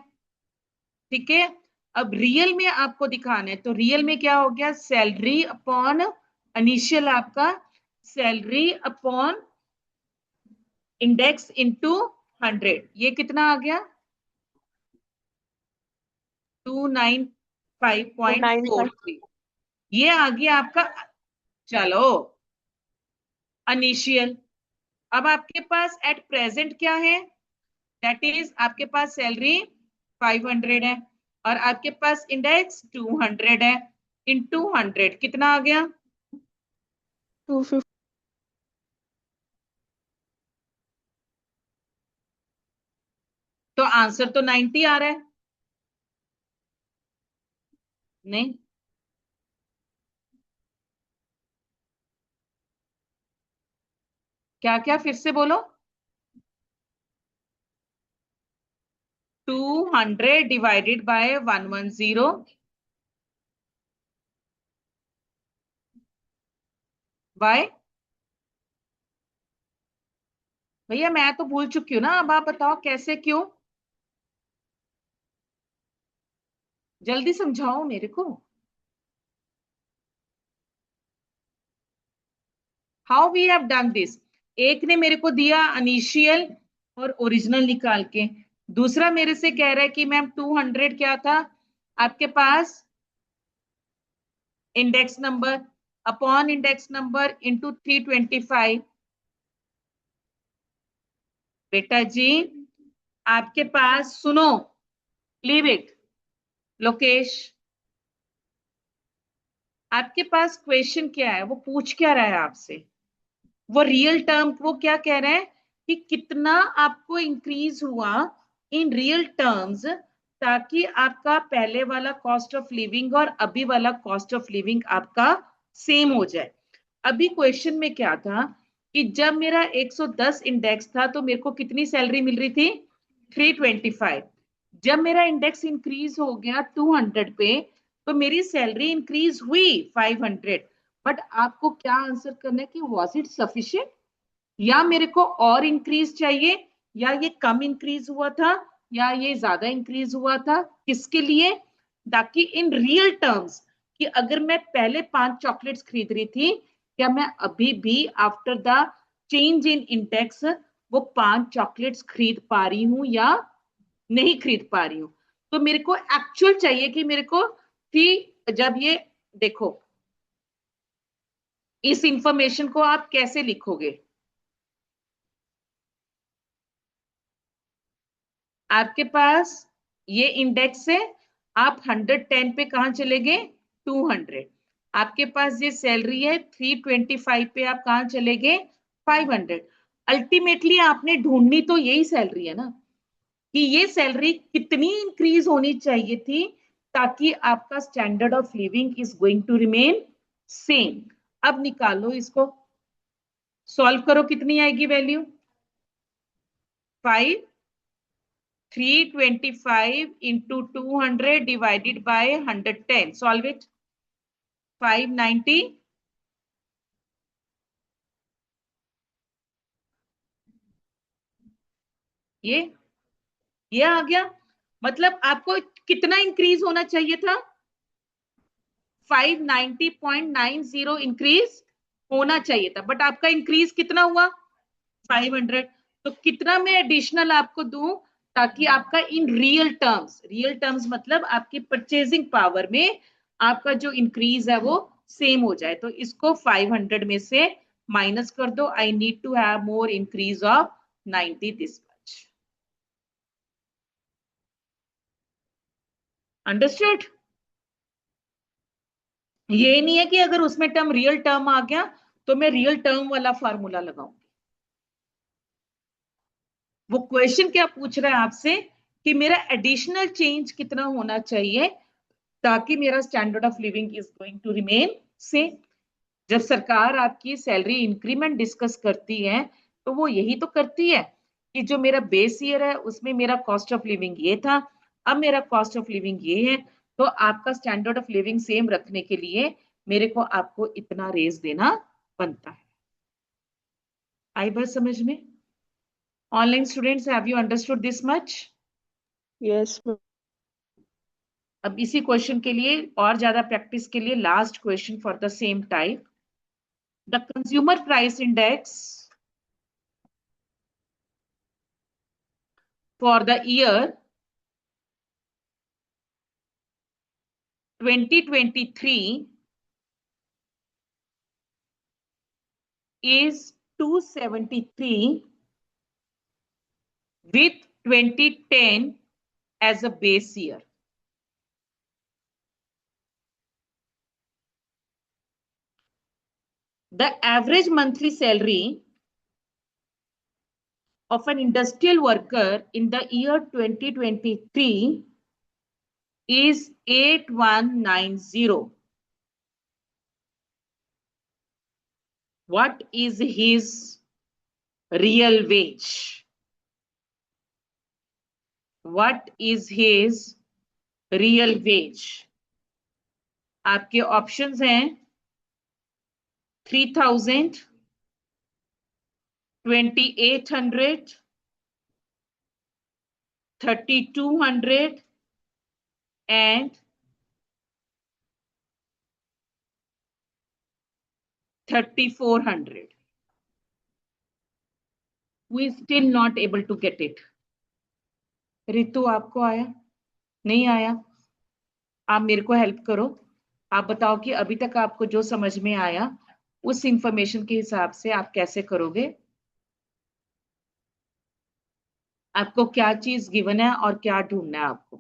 ठीक है। अब रियल में आपको दिखाना है, तो रियल में क्या हो गया? सैलरी अपॉन इनिशियल आपका सैलरी अपॉन इंडेक्स इनटू 100, ये कितना आ गया? 295.43, ये आ गया आपका। चलो इनिशियल। अब आपके पास एट प्रेजेंट क्या है? दैट इज आपके पास सैलरी 500 है और आपके पास इंडेक्स 200 है, इनटू 100 कितना आ गया? 250 तो आंसर तो 90 आ रहा है। नहीं, क्या क्या फिर से बोलो। 200 डिवाइडेड बाय 110, बाय, भैया मैं तो भूल चुकी हूं ना, अब आप बताओ कैसे, क्यों? जल्दी समझाओ मेरे को। How we have done this? एक ने मेरे को दिया इनिशियल और ओरिजिनल निकाल के, दूसरा मेरे से कह रहा है कि मैम 200 क्या था आपके पास? Index number upon index number into 325। बेटा जी आपके पास सुनो, लीव इट लोकेश, आपके पास क्वेश्चन क्या है? वो पूछ क्या रहा है आपसे? वो रियल टर्म, वो क्या कह रहे हैं कि कितना आपको इंक्रीज हुआ इन रियल टर्म्स, ताकि आपका पहले वाला कॉस्ट ऑफ लिविंग और अभी वाला कॉस्ट ऑफ लिविंग आपका सेम हो जाए। अभी क्वेश्चन में क्या था कि जब मेरा 110 इंडेक्स था तो मेरे को कितनी सैलरी मिल रही थी? 325। जब मेरा इंडेक्स इंक्रीज हो गया 200 पे तो मेरी सैलरी इंक्रीज हुई 500। बट आपको क्या आंसर करना है कि वॉज इट सफिशिएंट, या मेरे को और इंक्रीज चाहिए, या ये कम इंक्रीज हुआ था, या ये ज्यादा इंक्रीज हुआ था, किसके लिए? ताकि इन रियल टर्म्स कि अगर मैं पहले 5 चॉकलेट्स खरीद रही थी, क्या मैं अभी भी after the change in index वो 5 चॉकलेट्स खरीद पा रही हूं या नहीं खरीद पा रही हूं? तो मेरे को एक्चुअल चाहिए कि मेरे को थी, जब ये देखो इस इंफॉर्मेशन को आप कैसे लिखोगे? आपके पास ये इंडेक्स है, आप 110 पे कहां चले गए, 200। आपके पास ये सैलरी है 325 पे, आप कहां चले गए, 500। अल्टीमेटली आपने ढूंढनी तो यही सैलरी है ना, कि ये सैलरी कितनी इंक्रीज होनी चाहिए थी ताकि आपका standard of living is going to remain same. अब निकालो इसको, सॉल्व करो, कितनी आएगी value, 5 325 into 200 divided by 110. Solve it. 590. ये आ गया। मतलब आपको कितना इंक्रीज होना चाहिए था, 590.90 इंक्रीज होना चाहिए था, बट आपका इंक्रीज कितना हुआ, 500। तो कितना मैं एडिशनल आपको दूं ताकि आपका इन रियल टर्म्स मतलब आपकी परचेजिंग पावर में आपका जो इंक्रीज है वो सेम हो जाए। तो इसको 500 में से माइनस कर दो। I need to have more increase of 90 this much. Understood. ये नहीं है कि अगर उसमें टर्म रियल टर्म आ गया तो मैं रियल टर्म वाला फार्मूला लगाऊंगी। वो क्वेश्चन क्या पूछ रहा है आपसे कि मेरा एडिशनल चेंज कितना होना चाहिए ताकि मेरा standard of living is going to remain same. जब सरकार आपकी सैलरी इंक्रीमेंट डिस्कस करती है तो वो यही तो करती है कि जो मेरा बेस ईयर है उसमें मेरा कॉस्ट ऑफ लिविंग ये था, अब मेरा कॉस्ट ऑफ लिविंग ये है, तो आपका स्टैंडर्ड ऑफ लिविंग सेम रखने के लिए मेरे को आपको इतना रेज देना बनता है। आई बात समझ में? Online students, have you understood this much? Yes, ma'am. अब इसी क्वेश्चन के लिए और ज्यादा प्रैक्टिस के लिए last question for the same type. The consumer price index for the year 2023 is 273 with 2010 as a base year. The average monthly salary of an industrial worker in the year 2023 is 8190. What is his real wage? What is his real wage? आपके options हैं 3000, 2800, 3200 and 3400. We still not able to get it. Ritu, आपको आया? नहीं आया? आप मेरे को help करो, आप बताओ कि अभी तक आपको जो समझ में आया उस इंफॉर्मेशन के हिसाब से आप कैसे करोगे। आपको क्या चीज गिवन है और क्या ढूंढना है आपको।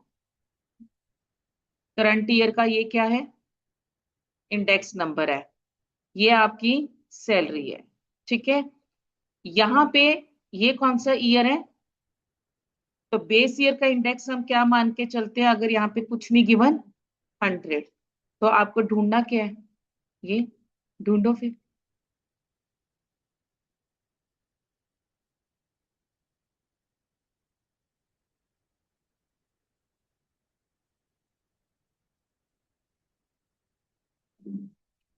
करंट ईयर का ये क्या है, इंडेक्स नंबर है, ये आपकी सैलरी है, ठीक है। यहाँ पे ये कौन सा ईयर है, तो बेस ईयर का इंडेक्स हम क्या मान के चलते हैं, अगर यहाँ पे कुछ नहीं गिवन 100, तो आपको ढूंढना क्या है, ये ढूंढो फिर।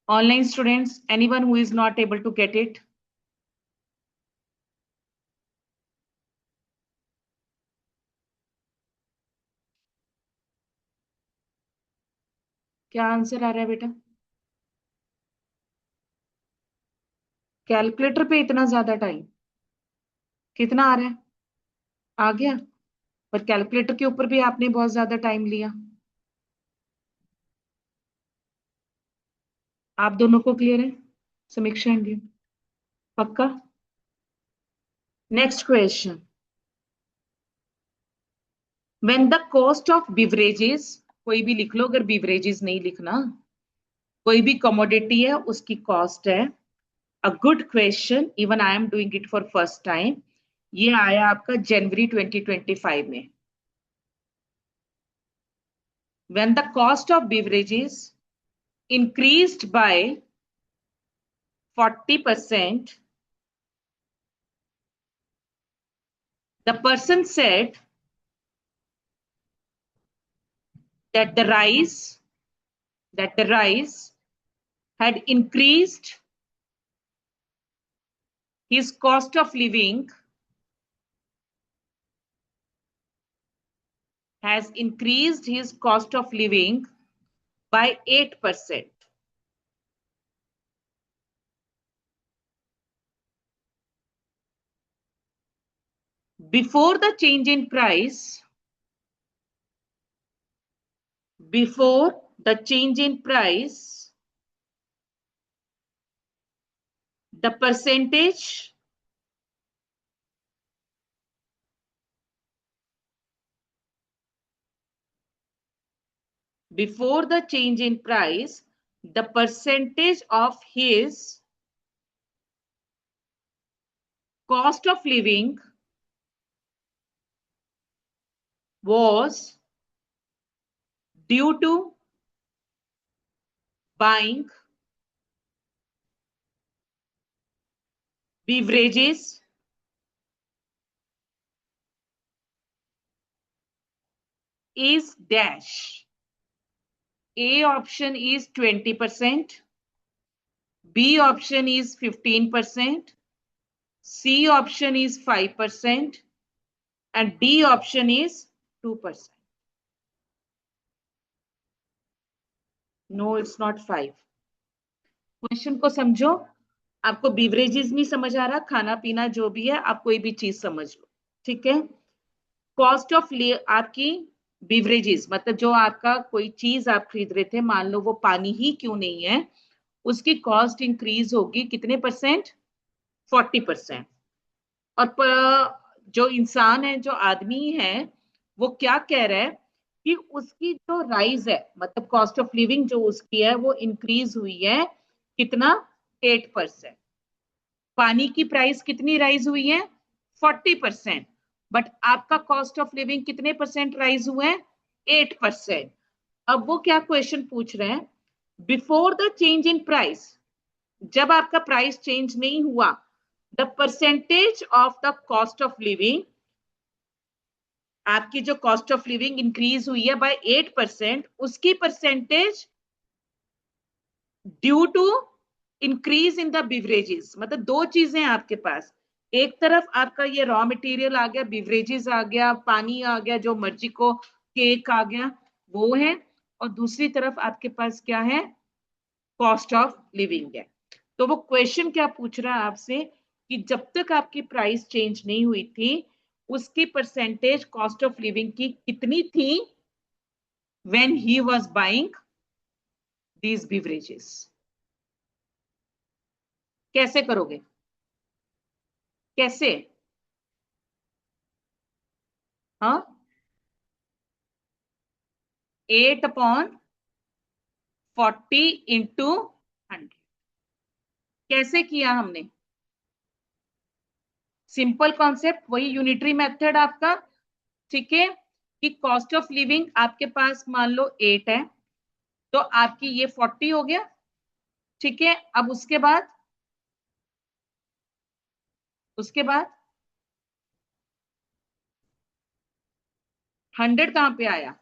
Online students, anyone who is not able to get it? क्या आंसर आ रहा है बेटा? कैलकुलेटर पे इतना ज्यादा टाइम कितना आ रहा है, आ गया, पर कैलकुलेटर के ऊपर भी आपने बहुत ज्यादा टाइम लिया। आप दोनों को क्लियर है, समीक्षा इंडिया? पक्का? Next question. When the cost of beverages, कोई भी लिख लो, अगर beverages नहीं लिखना, कोई भी commodity है उसकी cost है. A good question, even I am doing it for first time. ये आया आपका जनवरी 2025 में. When the cost of beverages increased by 40%, the person said that the rice had increased his cost of living, has increased his cost of living by 8%. Before the change in price, before the change in price, the percentage before the change in price, the percentage of his cost of living was due to buying beverages is dash. A option is 20%, B option is 15%, C option is 5%, and D option is 2%. No, it's not 5. Question को समझो. आपको beverages नहीं समझ आ रहा, खाना पीना जो भी है, आप कोई भी चीज समझ लो. ठीक है. कॉस्ट ऑफ आपकी बीवरेजेस मतलब जो आपका कोई चीज आप खरीद रहे थे, मान लो वो पानी ही क्यों नहीं है, उसकी कॉस्ट इंक्रीज होगी कितने परसेंट? 40%. और जो इंसान है, जो आदमी है, वो क्या कह रहा है कि उसकी जो राइज है, मतलब कॉस्ट ऑफ लिविंग जो उसकी है, वो इंक्रीज हुई है कितना? 8%. पानी की प्राइस कितनी राइज हुई है? 40%. बट आपका कॉस्ट ऑफ लिविंग कितने परसेंट राइज हुए हैं? 8%. अब वो क्या क्वेश्चन पूछ रहे हैं? Before the change in price, जब आपका प्राइस चेंज नहीं हुआ, the percentage of the cost of living, आपकी जो कॉस्ट ऑफ लिविंग इंक्रीज हुई है बाय 8%, उसकी percentage due to increase in the beverages. मतलब दो चीजें आपके पास, एक तरफ आपका ये रॉ मटेरियल आ गया, बिवरेजेस आ गया, पानी आ गया, जो मर्जी को, केक आ गया, वो है, और दूसरी तरफ आपके पास क्या है? कॉस्ट ऑफ लिविंग है. तो वो क्वेश्चन क्या पूछ रहा है आपसे कि जब तक आपकी प्राइस चेंज नहीं हुई थी, उसकी परसेंटेज कॉस्ट ऑफ लिविंग की कितनी थी when he was buying these beverages. कैसे करोगे? कैसे? हाँ, 8/40 इंटू 100. कैसे किया हमने? सिंपल कॉन्सेप्ट, वही यूनिटरी मेथड आपका. ठीक है, कि कॉस्ट ऑफ लिविंग आपके पास मान लो 8 है, तो आपकी ये 40 हो गया. ठीक है, अब उसके बाद 100 कहां पे आया?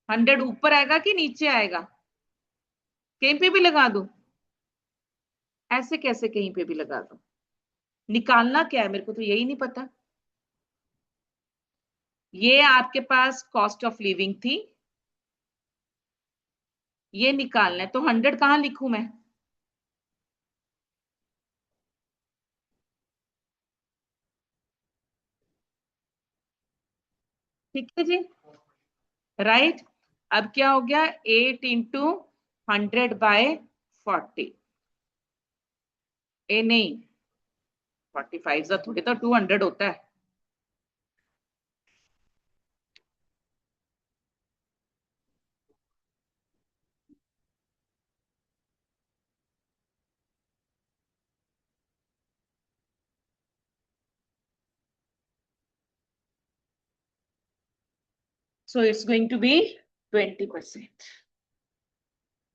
100 ऊपर आएगा कि नीचे आएगा? कहीं पे भी लगा दो? ऐसे कैसे कहीं पे भी लगा दो? निकालना क्या है? मेरे को तो यही नहीं पता. ये आपके पास कॉस्ट ऑफ लिविंग थी, ये निकालना है, तो 100 कहां लिखूं मैं? ठीक है जी, राइट. अब क्या हो गया? 8 इंटू 100/40. ए नहीं, 45 थोड़ी तो 200 होता है. So it's going to be 20%.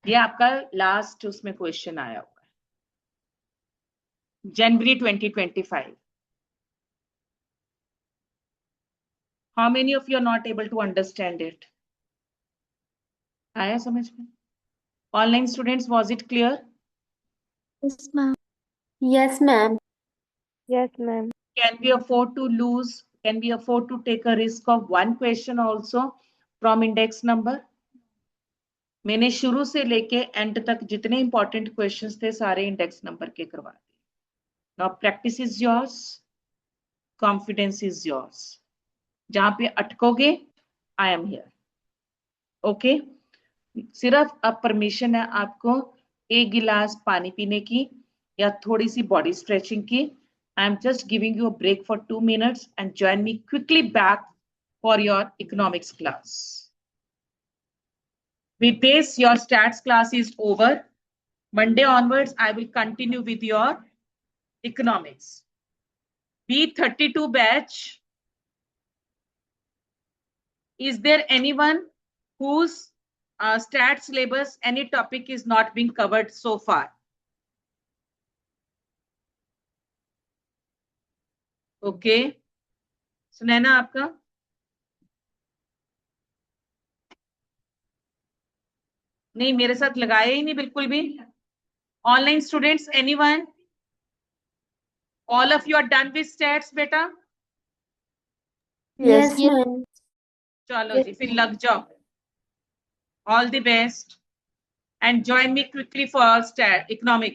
ये आपका लास्ट उसमें क्वेश्चन आया होगा जनवरी 2025. How many of you are not able to understand it? आया समझ में? Online students, was it clear? Yes, ma'am. Yes, ma'am. Yes, ma'am. Can we afford to lose? Can we afford to take a risk of one question also from index number? मैंने शुरू से लेके and तक जितने important questions थे सारे index number के करवा दिए. Now practice is yours, confidence is yours. जहां पे अटकोगे आई एम हियर. ओके, सिर्फ अब परमिशन है आपको एक गिलास पानी पीने की या थोड़ी सी बॉडी स्ट्रेचिंग की. I am just giving you a break for 2 minutes and join me quickly back for your economics class. With this, your stats class is over. Monday onwards, I will continue with your economics. B32 batch. Is there anyone whose stats syllabus, any topic is not being covered so far? Okay. Sunaina आपका? नहीं, मेरे साथ लगाया ही नहीं बिल्कुल भी. Online students, anyone? All of you are done with stats, बेटा? Yes, ma'am. चलो जी, फिर लग जाओ. All the best and join me quickly for stat economics.